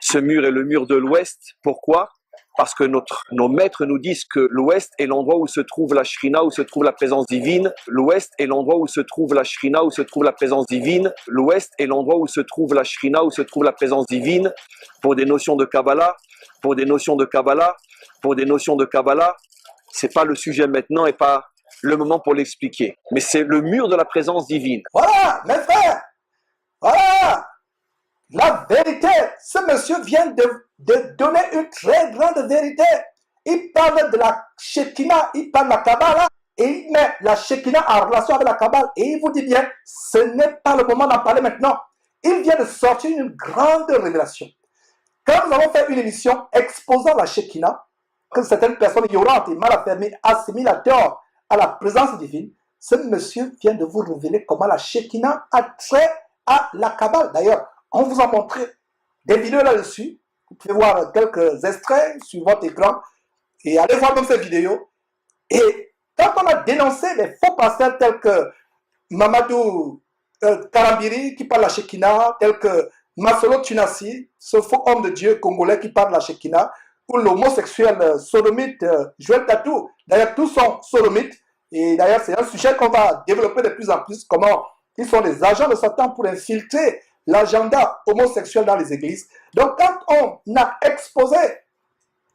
Ce mur est le mur de l'Ouest. Pourquoi? Parce que nos maîtres nous disent que l'Ouest est l'endroit où se trouve la Shrina, où se trouve la présence divine. L'Ouest est l'endroit où se trouve la Shrina, où se trouve la présence divine. L'Ouest est l'endroit où se trouve la Shrina, où se trouve la présence divine. Pour des notions de Kabbalah, c'est pas le sujet maintenant et pas le moment pour l'expliquer. Mais c'est le mur de la présence divine. Voilà, mes frères. Voilà. La vérité, ce monsieur vient de donner une très grande vérité. Il parle de la Shekinah, il parle de la Kabbalah, et il met la Shekinah en relation avec la Kabbalah. Et il vous dit bien, ce n'est pas le moment d'en parler maintenant. Il vient de sortir une grande révélation. Quand nous avons fait une émission exposant la Shekinah, que certaines personnes ignorantes et mal affermées assimilent à tort à la présence divine, ce monsieur vient de vous révéler comment la Shekinah a trait à la Kabbalah. D'ailleurs, on vous a montré des vidéos là-dessus. Vous pouvez voir quelques extraits sur votre écran et allez voir même ces vidéos. Et quand on a dénoncé les faux pasteurs tels que Mamadou Karambiri qui parle la Shekinah, tels que Masolo Tunasi, ce faux homme de Dieu congolais qui parle la Shekinah, ou l'homosexuel sodomite Joël Tatou, d'ailleurs tous sont sodomites, et d'ailleurs c'est un sujet qu'on va développer de plus en plus, comment ils sont les agents de Satan pour infiltrer l'agenda homosexuel dans les églises. Donc quand on a exposé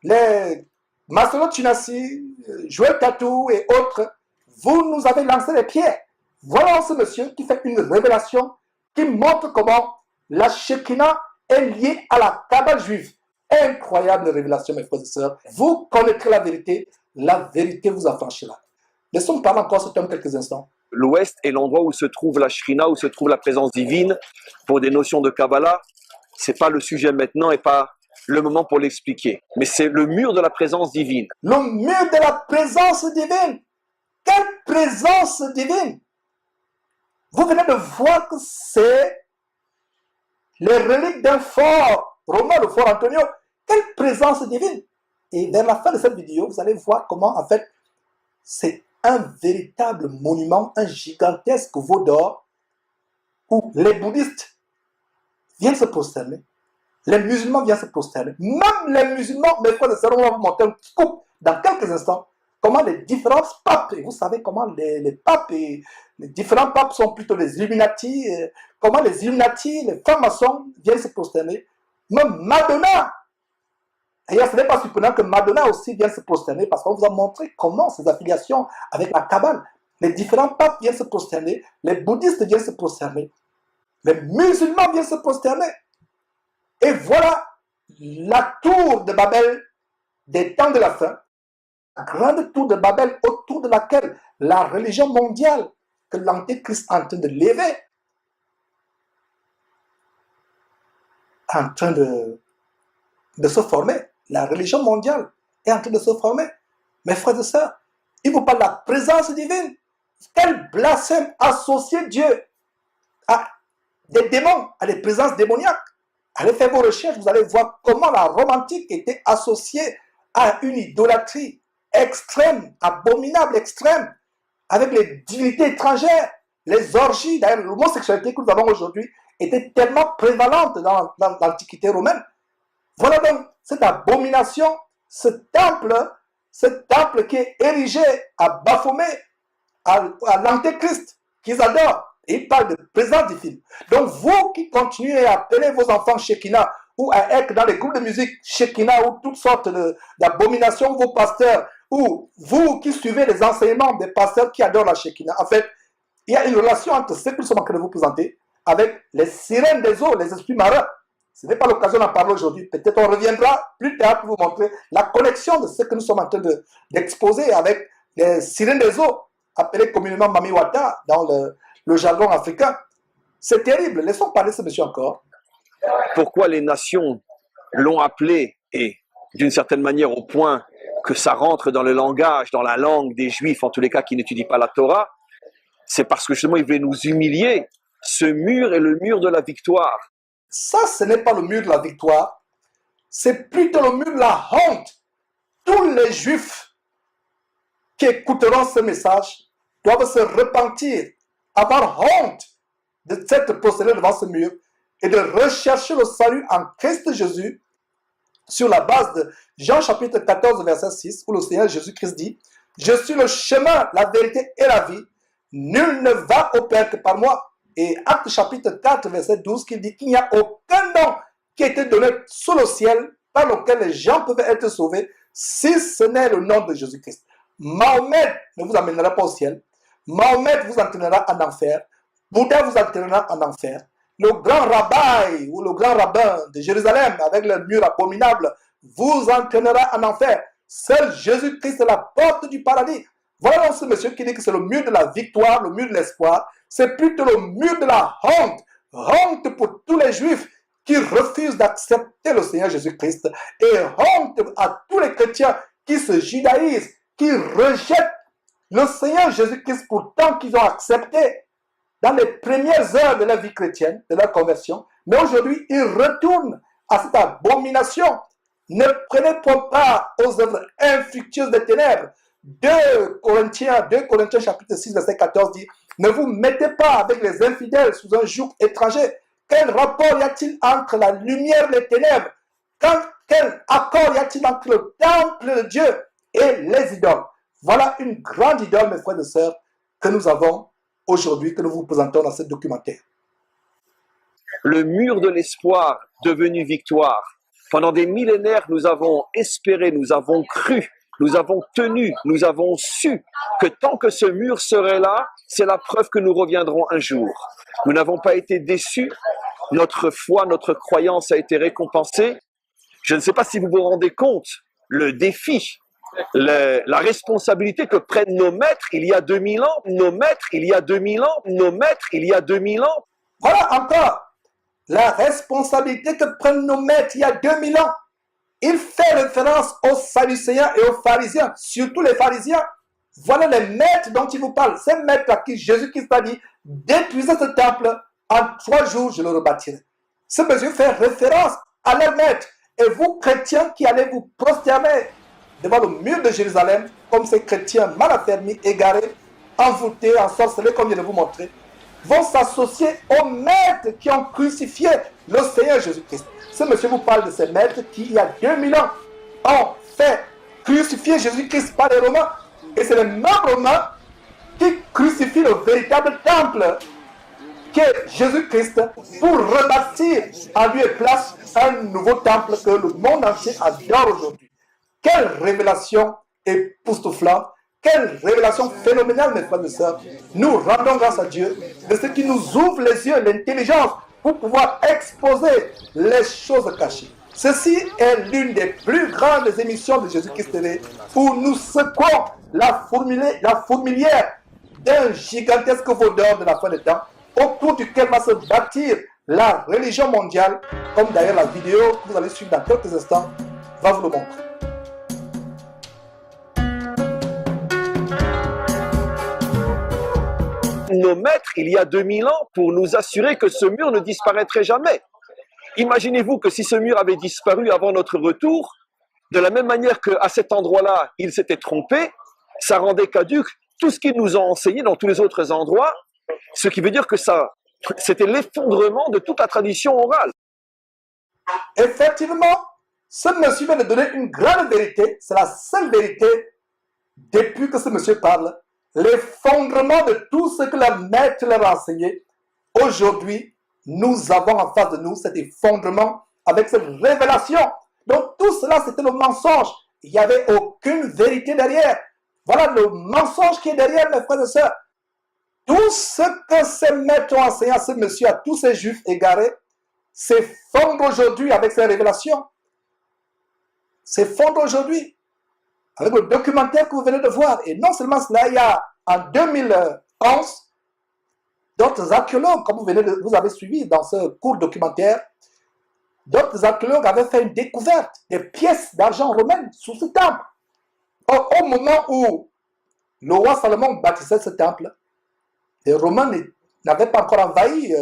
les Masolo Tunasi, Joël Tatou et autres, vous nous avez lancé les pierres. Voilà ce monsieur qui fait une révélation qui montre comment la Shekinah est liée à la Kabbale juive. Incroyable révélation, mes frères et sœurs. Vous connaîtrez la vérité vous affranchira. Laissons parler encore ce thème quelques instants. L'Ouest est l'endroit où se trouve la Shrina, où se trouve la présence divine. Pour des notions de Kabbalah, c'est pas le sujet maintenant et pas le moment pour l'expliquer. Mais c'est le mur de la présence divine. Le mur de la présence divine. Quelle présence divine! Vous venez de voir que c'est les reliques d'un fort romain, le fort Antonio. Quelle présence divine! Et vers la fin de cette vidéo, vous allez voir comment, en fait, c'est un véritable monument, un gigantesque veau d'or, où les bouddhistes viennent se prosterner, les musulmans viennent se prosterner. Même les musulmans, mes frères et sœurs, on va vous montrer un petit coup dans quelques instants, comment les différents papes, et vous savez comment les papes, et les différents papes sont plutôt les Illuminati, comment les Illuminati, les francs-maçons viennent se prosterner. Même Madonna, d'ailleurs ce n'est pas surprenant que Madonna aussi vienne se prosterner, parce qu'on vous a montré comment ces affiliations avec la Kabbale, les différents papes viennent se prosterner, les bouddhistes viennent se prosterner, les musulmans viennent se prosterner. Et voilà la tour de Babel des temps de la fin, la grande tour de Babel autour de laquelle la religion mondiale que l'Antéchrist est en train de lever, en train de se former. La religion mondiale est en train de se former. Mes frères et sœurs, il vous parle de la présence divine. Quel blasphème associer Dieu à des démons, à des présences démoniaques. Allez faire vos recherches, vous allez voir comment la Rome antique était associée à une idolâtrie extrême, abominable, extrême, avec les divinités étrangères, les orgies. D'ailleurs, l'homosexualité que nous avons aujourd'hui était tellement prévalente dans l'Antiquité romaine. Voilà donc cette abomination, ce temple qui est érigé à Baphomet, à l'Antéchrist, qu'ils adorent. Et il parle de présence divine. Donc vous qui continuez à appeler vos enfants Shekinah ou à être dans les groupes de musique Shekinah ou toutes sortes d'abominations, vos pasteurs, ou vous qui suivez les enseignements des pasteurs qui adorent la Shekinah, en fait, il y a une relation entre ce que nous sommes en train de vous présenter avec les sirènes des eaux, les esprits marins. Ce n'est pas l'occasion d'en parler aujourd'hui. Peut-être on reviendra plus tard pour vous montrer la connexion de ce que nous sommes en train d'exposer avec les sirènes des eaux, appelées communément Mami Wata dans le jargon africain. C'est terrible. Laissons parler ce monsieur encore. Pourquoi les nations l'ont appelé, et d'une certaine manière au point que ça rentre dans le langage, dans la langue des Juifs, en tous les cas qui n'étudient pas la Torah, c'est parce que justement il voulait nous humilier. Ce mur est le mur de la victoire. Ça, ce n'est pas le mur de la victoire, c'est plutôt le mur de la honte. Tous les Juifs qui écouteront ce message doivent se repentir, avoir honte de s'être possédé devant ce mur et de rechercher le salut en Christ Jésus sur la base de Jean chapitre 14 verset 6 où le Seigneur Jésus-Christ dit « Je suis le chemin, la vérité et la vie. Nul ne va au Père que par moi. » Et Acte chapitre 4 verset 12 qui dit qu'il n'y a aucun nom qui a été donné sous le ciel par lequel les gens peuvent être sauvés si ce n'est le nom de Jésus-Christ. Mahomet ne vous amènera pas au ciel. Mahomet vous entraînera en enfer. Bouddha vous entraînera en enfer. Le grand rabbin ou le grand rabbin de Jérusalem avec le mur abominable vous entraînera en enfer. Seul Jésus-Christ est la porte du paradis. Voilà donc ce monsieur qui dit que c'est le mur de la victoire, le mur de l'espoir. C'est plutôt le mur de la honte. Honte pour tous les Juifs qui refusent d'accepter le Seigneur Jésus-Christ. Et honte à tous les chrétiens qui se judaïsent, qui rejettent le Seigneur Jésus-Christ pourtant qu'ils ont accepté dans les premières heures de leur vie chrétienne, de leur conversion. Mais aujourd'hui, ils retournent à cette abomination. Ne prenez point part aux œuvres infructueuses des ténèbres. 2 Corinthiens chapitre 6 verset 14 dit « Ne vous mettez pas avec les infidèles sous un joug étranger. Quel rapport y a-t-il entre la lumière et les ténèbres? Quel accord y a-t-il entre le temple de Dieu et les idoles ?» Voilà une grande idole, mes frères et sœurs, que nous avons aujourd'hui, que nous vous présentons dans ce documentaire. Le mur de l'espoir devenu victoire. Pendant des millénaires, nous avons espéré, nous avons cru, nous avons tenu, nous avons su que tant que ce mur serait là, c'est la preuve que nous reviendrons un jour. Nous n'avons pas été déçus, notre foi, notre croyance a été récompensée. Je ne sais pas si vous vous rendez compte, le défi, la responsabilité que prennent nos maîtres il y a 2000 ans, nos maîtres il y a 2000 ans, nos maîtres il y a 2000 ans. Voilà encore la responsabilité que prennent nos maîtres il y a 2000 ans. Il fait référence aux Sadducéens et aux pharisiens, surtout les pharisiens. Voilà les maîtres dont il vous parle. Ces maîtres à qui Jésus-Christ a dit « Détruisez ce temple, en 3 jours je le rebâtirai ». Ce monsieur fait référence à leurs maîtres. Et vous, chrétiens, qui allez vous prosterner devant le mur de Jérusalem, comme ces chrétiens mal affermis, égarés, envoûtés, ensorcelés, comme je vais vous montrer, vont s'associer aux maîtres qui ont crucifié le Seigneur Jésus-Christ. Ce monsieur vous parle de ces maîtres qui, il y a 2000 ans, ont fait crucifier Jésus-Christ par les Romains. Et c'est les mêmes Romains qui crucifient le véritable temple qui est Jésus-Christ pour rebâtir en lieu et place un nouveau temple que le monde entier adore aujourd'hui. Quelle révélation époustouflante, quelle révélation phénoménale, mes frères et sœurs. Nous rendons grâce à Dieu de ce qui nous ouvre les yeux, l'intelligence, pour pouvoir exposer les choses cachées. Ceci est l'une des plus grandes émissions de Jésus-Christ TV où nous secouons la fourmilière d'un gigantesque vaudeur de la fin des temps autour duquel va se bâtir la religion mondiale, comme d'ailleurs la vidéo que vous allez suivre dans quelques instants va vous le montrer. Nos maîtres, il y a 2000 ans, pour nous assurer que ce mur ne disparaîtrait jamais. Imaginez-vous que si ce mur avait disparu avant notre retour, de la même manière qu'à cet endroit-là, il s'était trompé, ça rendait caduque tout ce qu'ils nous ont enseigné dans tous les autres endroits, ce qui veut dire que c'était l'effondrement de toute la tradition orale. Effectivement, ce monsieur vient de donner une grande vérité, c'est la seule vérité depuis que ce monsieur parle, l'effondrement de tout ce que le maître leur a enseigné. Aujourd'hui, nous avons en face de nous cet effondrement avec cette révélation. Donc tout cela, c'était le mensonge. Il n'y avait aucune vérité derrière. Voilà le mensonge qui est derrière, mes frères et sœurs. Tout ce que ces maîtres ont enseigné à ce monsieur, à tous ces juifs égarés, s'effondre aujourd'hui avec ces révélations. S'effondre aujourd'hui avec le documentaire que vous venez de voir. Et non seulement cela, il y a en 2011, d'autres archéologues, comme vous avez suivi dans ce court documentaire, d'autres archéologues avaient fait une découverte des pièces d'argent romaines sous ce temple. Or, au moment où le roi Salomon bâtissait ce temple, les Romains n'avaient pas encore envahi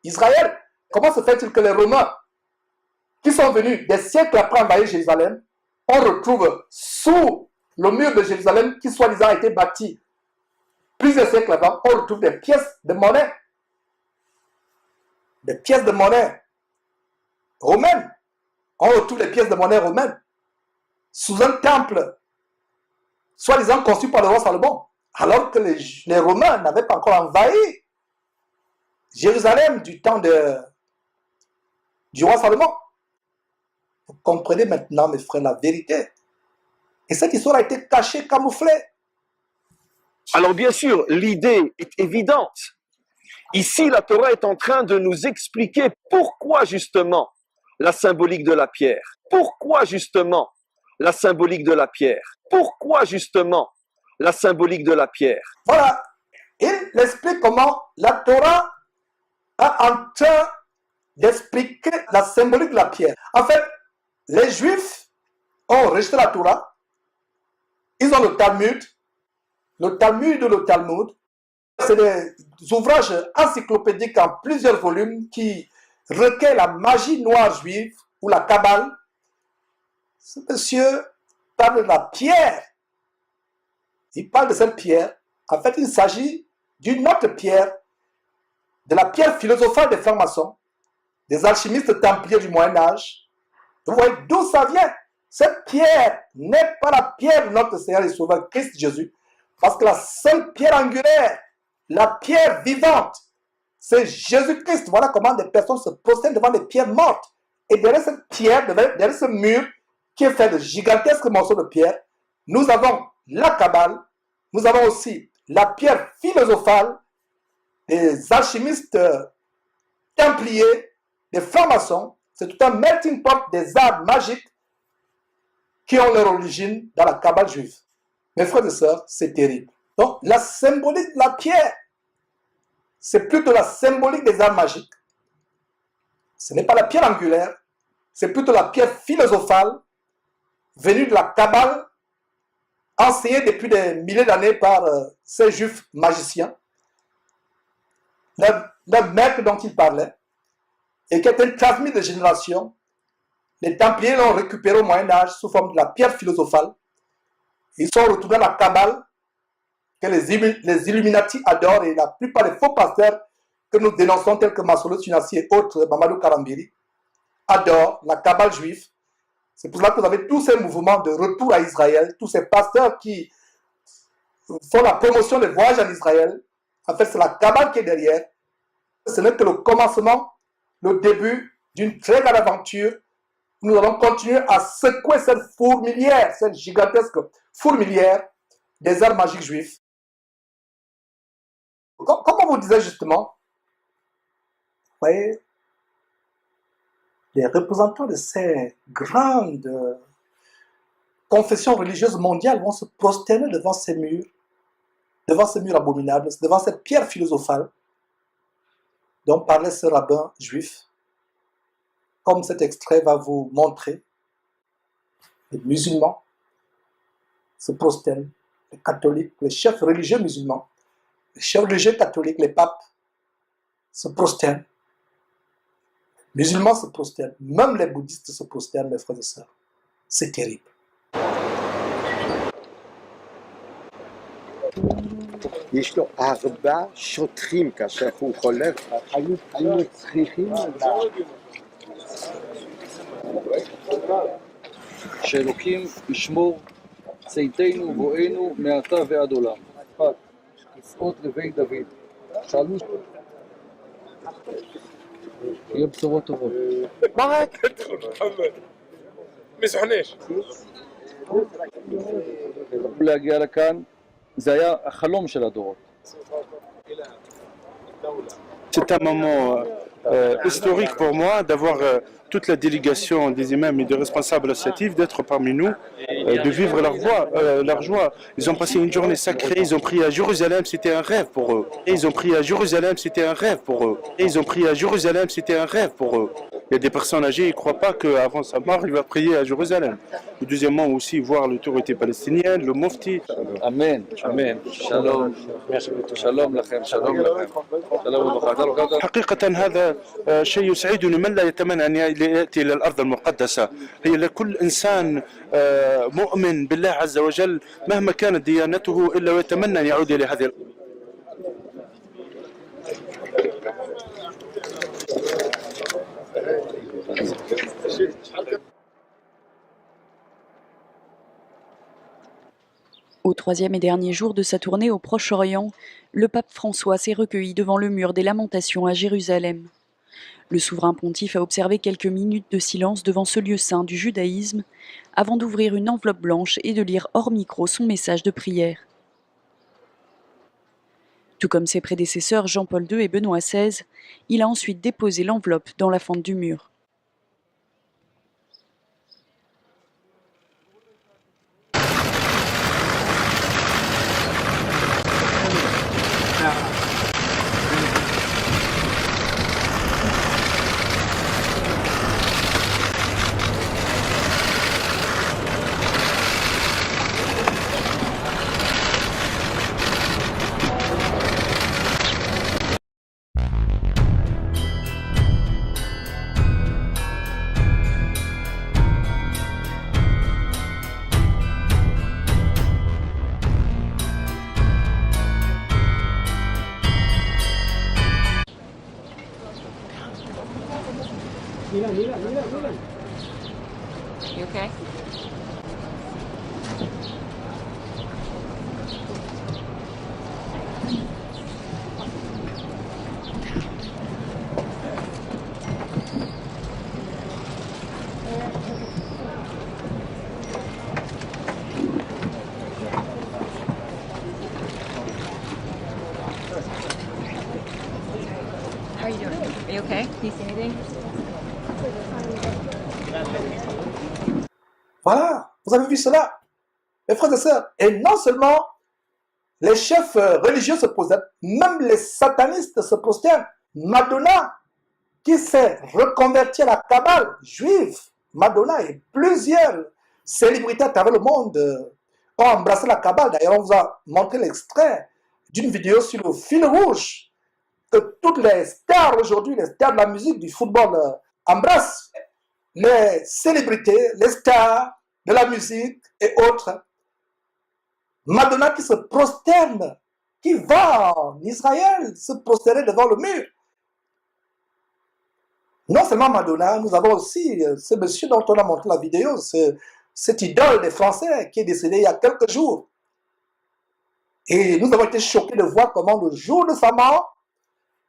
Israël. Comment se fait-il que les Romains, qui sont venus des siècles après envahir Jérusalem, on retrouve sous le mur de Jérusalem, qui soi-disant a été bâti plusieurs siècles avant, on retrouve des pièces de monnaie. Des pièces de monnaie romaines. On retrouve des pièces de monnaie romaines sous un temple, soi-disant conçu par le roi Salomon, alors que les Romains n'avaient pas encore envahi Jérusalem du temps du roi Salomon. Vous comprenez maintenant, mes frères, la vérité. Et cette histoire a été cachée, camouflée. Alors bien sûr, l'idée est évidente. Ici, la Torah est en train de nous expliquer pourquoi justement la symbolique de la pierre. Pourquoi justement la symbolique de la pierre. Pourquoi justement la symbolique de la pierre. Voilà, il explique comment la Torah a en train d'expliquer la symbolique de la pierre. En fait, les Juifs ont rejeté la Torah. Ils ont le Talmud ou le Talmud. C'est des ouvrages encyclopédiques en plusieurs volumes qui recueillent la magie noire juive ou la Kabbale. Ce monsieur parle de la pierre. Il parle de cette pierre. En fait, il s'agit d'une autre pierre, de la pierre philosophale des francs-maçons, des alchimistes templiers du Moyen-Âge. Vous voyez d'où ça vient. Cette pierre n'est pas la pierre de notre Seigneur et Sauveur Christ Jésus, parce que la seule pierre angulaire, la pierre vivante, c'est Jésus-Christ. Voilà comment des personnes se prosternent devant des pierres mortes. Et derrière cette pierre, derrière ce mur, qui est fait de gigantesques morceaux de pierre, nous avons la Kabbale, nous avons aussi la pierre philosophale des alchimistes templiers, des francs-maçons. C'est tout un melting pot des arts magiques qui ont leur origine dans la Kabbale juive. Mes frères et sœurs, c'est terrible. Donc, la symbolique de la pierre, c'est plutôt la symbolique des arts magiques. Ce n'est pas la pierre angulaire, c'est plutôt la pierre philosophale venue de la Kabbale, enseignée depuis des milliers d'années par ces juifs magiciens. Le maître dont il parlait, et qui a été transmis de génération, les Templiers l'ont récupéré au Moyen-Âge sous forme de la pierre philosophale. Ils sont retournés à la Kabbale, que les Illuminati adorent, et la plupart des faux pasteurs que nous dénonçons, tels que Masolo Tunasi et autres, Mamadou Karambiri, adorent la Kabbale juive. C'est pour cela que vous avez tous ces mouvements de retour à Israël, tous ces pasteurs qui font la promotion des voyages en Israël. En fait, c'est la Kabbale qui est derrière. Ce n'est que le commencement, le début d'une très grande aventure. Nous allons continuer à secouer cette fourmilière, cette gigantesque fourmilière des arts magiques juifs. Comme on vous disait justement, vous voyez, les représentants de ces grandes confessions religieuses mondiales vont se prosterner devant ces murs abominables, devant cette pierre philosophale dont parlait ce rabbin juif, comme cet extrait va vous montrer. Les musulmans se prosternent, les catholiques, les chefs religieux musulmans, les chefs religieux catholiques, les papes se prosternent. Les musulmans se prosternent, même les bouddhistes se prosternent, mes frères et sœurs. C'est terrible. יש לו 4 שוטרים כאשר הוא חולף, היינו צריכים שאלוקים ישמור צאתנו ובואנו מעתה ועד עולם. כסאות לבית דוד. שאלו יהיה בשורות טובות. מה רק? מסוחנש. להגיע לכאן זה היה החלום של הדורות. C'est un moment historique pour moi d'avoir toute la délégation des imams et des responsables associatifs d'être parmi nous, de vivre leur joie. Ils ont passé une journée sacrée, ils ont prié à Jérusalem, c'était un rêve pour eux. Et ils ont prié à Jérusalem, c'était un rêve pour eux. Et ils ont prié à Jérusalem, c'était un rêve pour eux. Il y a des personnes âgées, ils ne croient pas qu'avant sa mort, il va prier à Jérusalem. Et deuxièmement aussi, voir l'autorité palestinienne, le mufti. Amen, amen. Shalom. Shalom لكم, shalom لكم. Shalom. حقيقة هذا شيء يسعدني، من لا يتمنى أن يأتي إلى الأرض المقدسة. هي لكل إنسان مؤمن بالله عز وجل مهما كانت ديانته إلا ويتمنى أن يعود إلى هذه الأرض. Au troisième et dernier jour de sa tournée au Proche-Orient, le pape François s'est recueilli devant le mur des Lamentations à Jérusalem. Le souverain pontife a observé quelques minutes de silence devant ce lieu saint du judaïsme, avant d'ouvrir une enveloppe blanche et de lire hors micro son message de prière. Tout comme ses prédécesseurs Jean-Paul II et Benoît XVI, il a ensuite déposé l'enveloppe dans la fente du mur. You okay? How are you doing? Are you okay? Can you see anything? Voilà, vous avez vu cela, mes frères et sœurs. Et non seulement les chefs religieux se prosternent, même les satanistes se prosternent. Madonna, qui s'est reconvertie à la Kabbale juive, Madonna et plusieurs célébrités à travers le monde ont embrassé la Kabbale. D'ailleurs, on vous a montré l'extrait d'une vidéo sur le fil rouge que toutes les stars aujourd'hui, les stars de la musique, du football, embrassent. Les célébrités, les stars de la musique et autres. Madonna qui se prosterne, qui va en Israël se prosterner devant le mur. Non seulement Madonna, nous avons aussi ce monsieur dont on a montré la vidéo, cette idole des Français qui est décédé il y a quelques jours. Et nous avons été choqués de voir comment le jour de sa mort,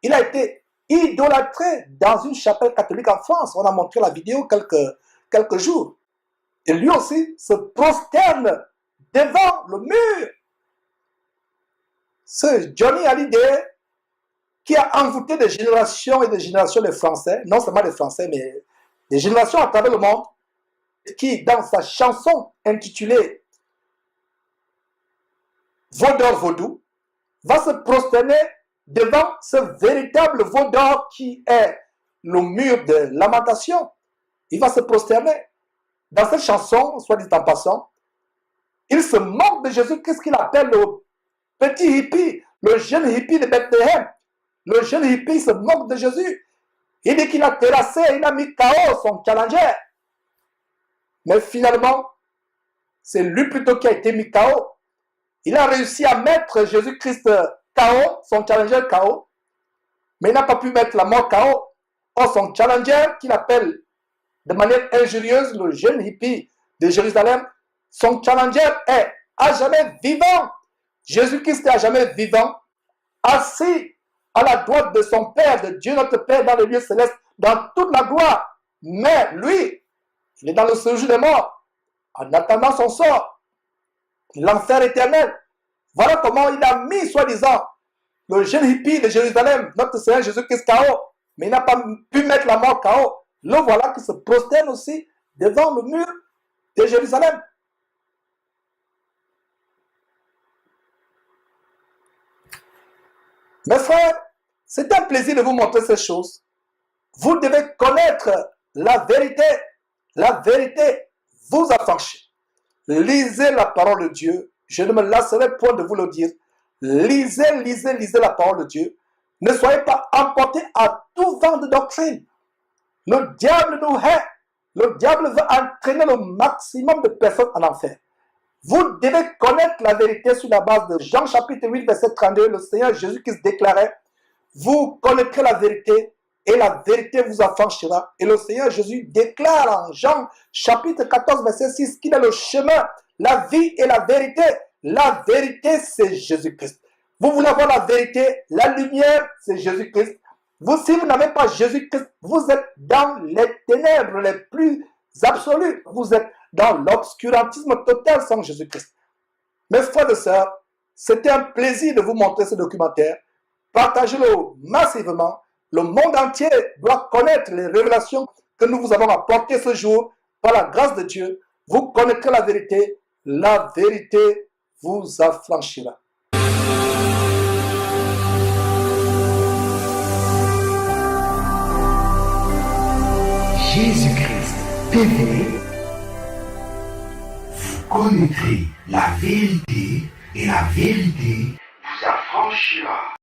il a été idolâtré dans une chapelle catholique en France. On a montré la vidéo quelques jours. Et lui aussi se prosterne devant le mur. Ce Johnny Hallyday qui a envoûté des générations et des générations de Français, non seulement les Français, mais des générations à travers le monde, qui, dans sa chanson intitulée Veau d'or vaudou, va se prosterner devant ce véritable veau d'or qui est le mur de lamentation. Il va se prosterner. Dans cette chanson, soit dit en passant, il se moque de Jésus, qu'est-ce qu'il appelle le petit hippie, le jeune hippie de Bethléem. Le jeune hippie se moque de Jésus. Il dit qu'il a terrassé, il a mis KO son challenger. Mais finalement, c'est lui plutôt qui a été mis KO. Il a réussi à mettre Jésus-Christ KO, son challenger KO, mais il n'a pas pu mettre la mort KO. Or, son challenger, qu'il appelle de manière injurieuse le jeune hippie de Jérusalem, son challenger est à jamais vivant. Jésus-Christ est à jamais vivant, assis à la droite de son Père, de Dieu notre Père, dans les lieux célestes, dans toute la gloire. Mais lui, il est dans le séjour des morts, en attendant son sort, l'enfer éternel. Voilà comment il a mis, soi-disant, le jeune hippie de Jérusalem, notre Seigneur Jésus-Christ KO, mais il n'a pas pu mettre la mort KO. Le voilà qui se prosterne aussi devant le mur de Jérusalem. Mes frères, c'est un plaisir de vous montrer ces choses. Vous devez connaître la vérité. La vérité vous affranchit. Lisez la parole de Dieu. Je ne me lasserai point de vous le dire. Lisez, lisez, lisez la parole de Dieu. Ne soyez pas emportés à tout vent de doctrine. Le diable nous hait. Le diable veut entraîner le maximum de personnes en enfer. Vous devez connaître la vérité sur la base de Jean chapitre 8, verset 32. Le Seigneur Jésus-Christ déclarait, vous connaîtrez la vérité et la vérité vous affranchira. Et le Seigneur Jésus déclare en Jean chapitre 14, verset 6, qu'il est le chemin, la vie et la vérité. La vérité, c'est Jésus-Christ. Vous voulez avoir la vérité, la lumière, c'est Jésus-Christ. Vous, si vous n'avez pas Jésus-Christ, vous êtes dans les ténèbres les plus absolues. Vous êtes dans l'obscurantisme total sans Jésus-Christ. Mes frères et sœurs, c'était un plaisir de vous montrer ce documentaire. Partagez-le massivement. Le monde entier doit connaître les révélations que nous vous avons apportées ce jour. Par la grâce de Dieu, vous connaîtrez la vérité. La vérité vous affranchira. Jésus-Christ TV, vous connaîtrez la vérité et la vérité vous affranchira.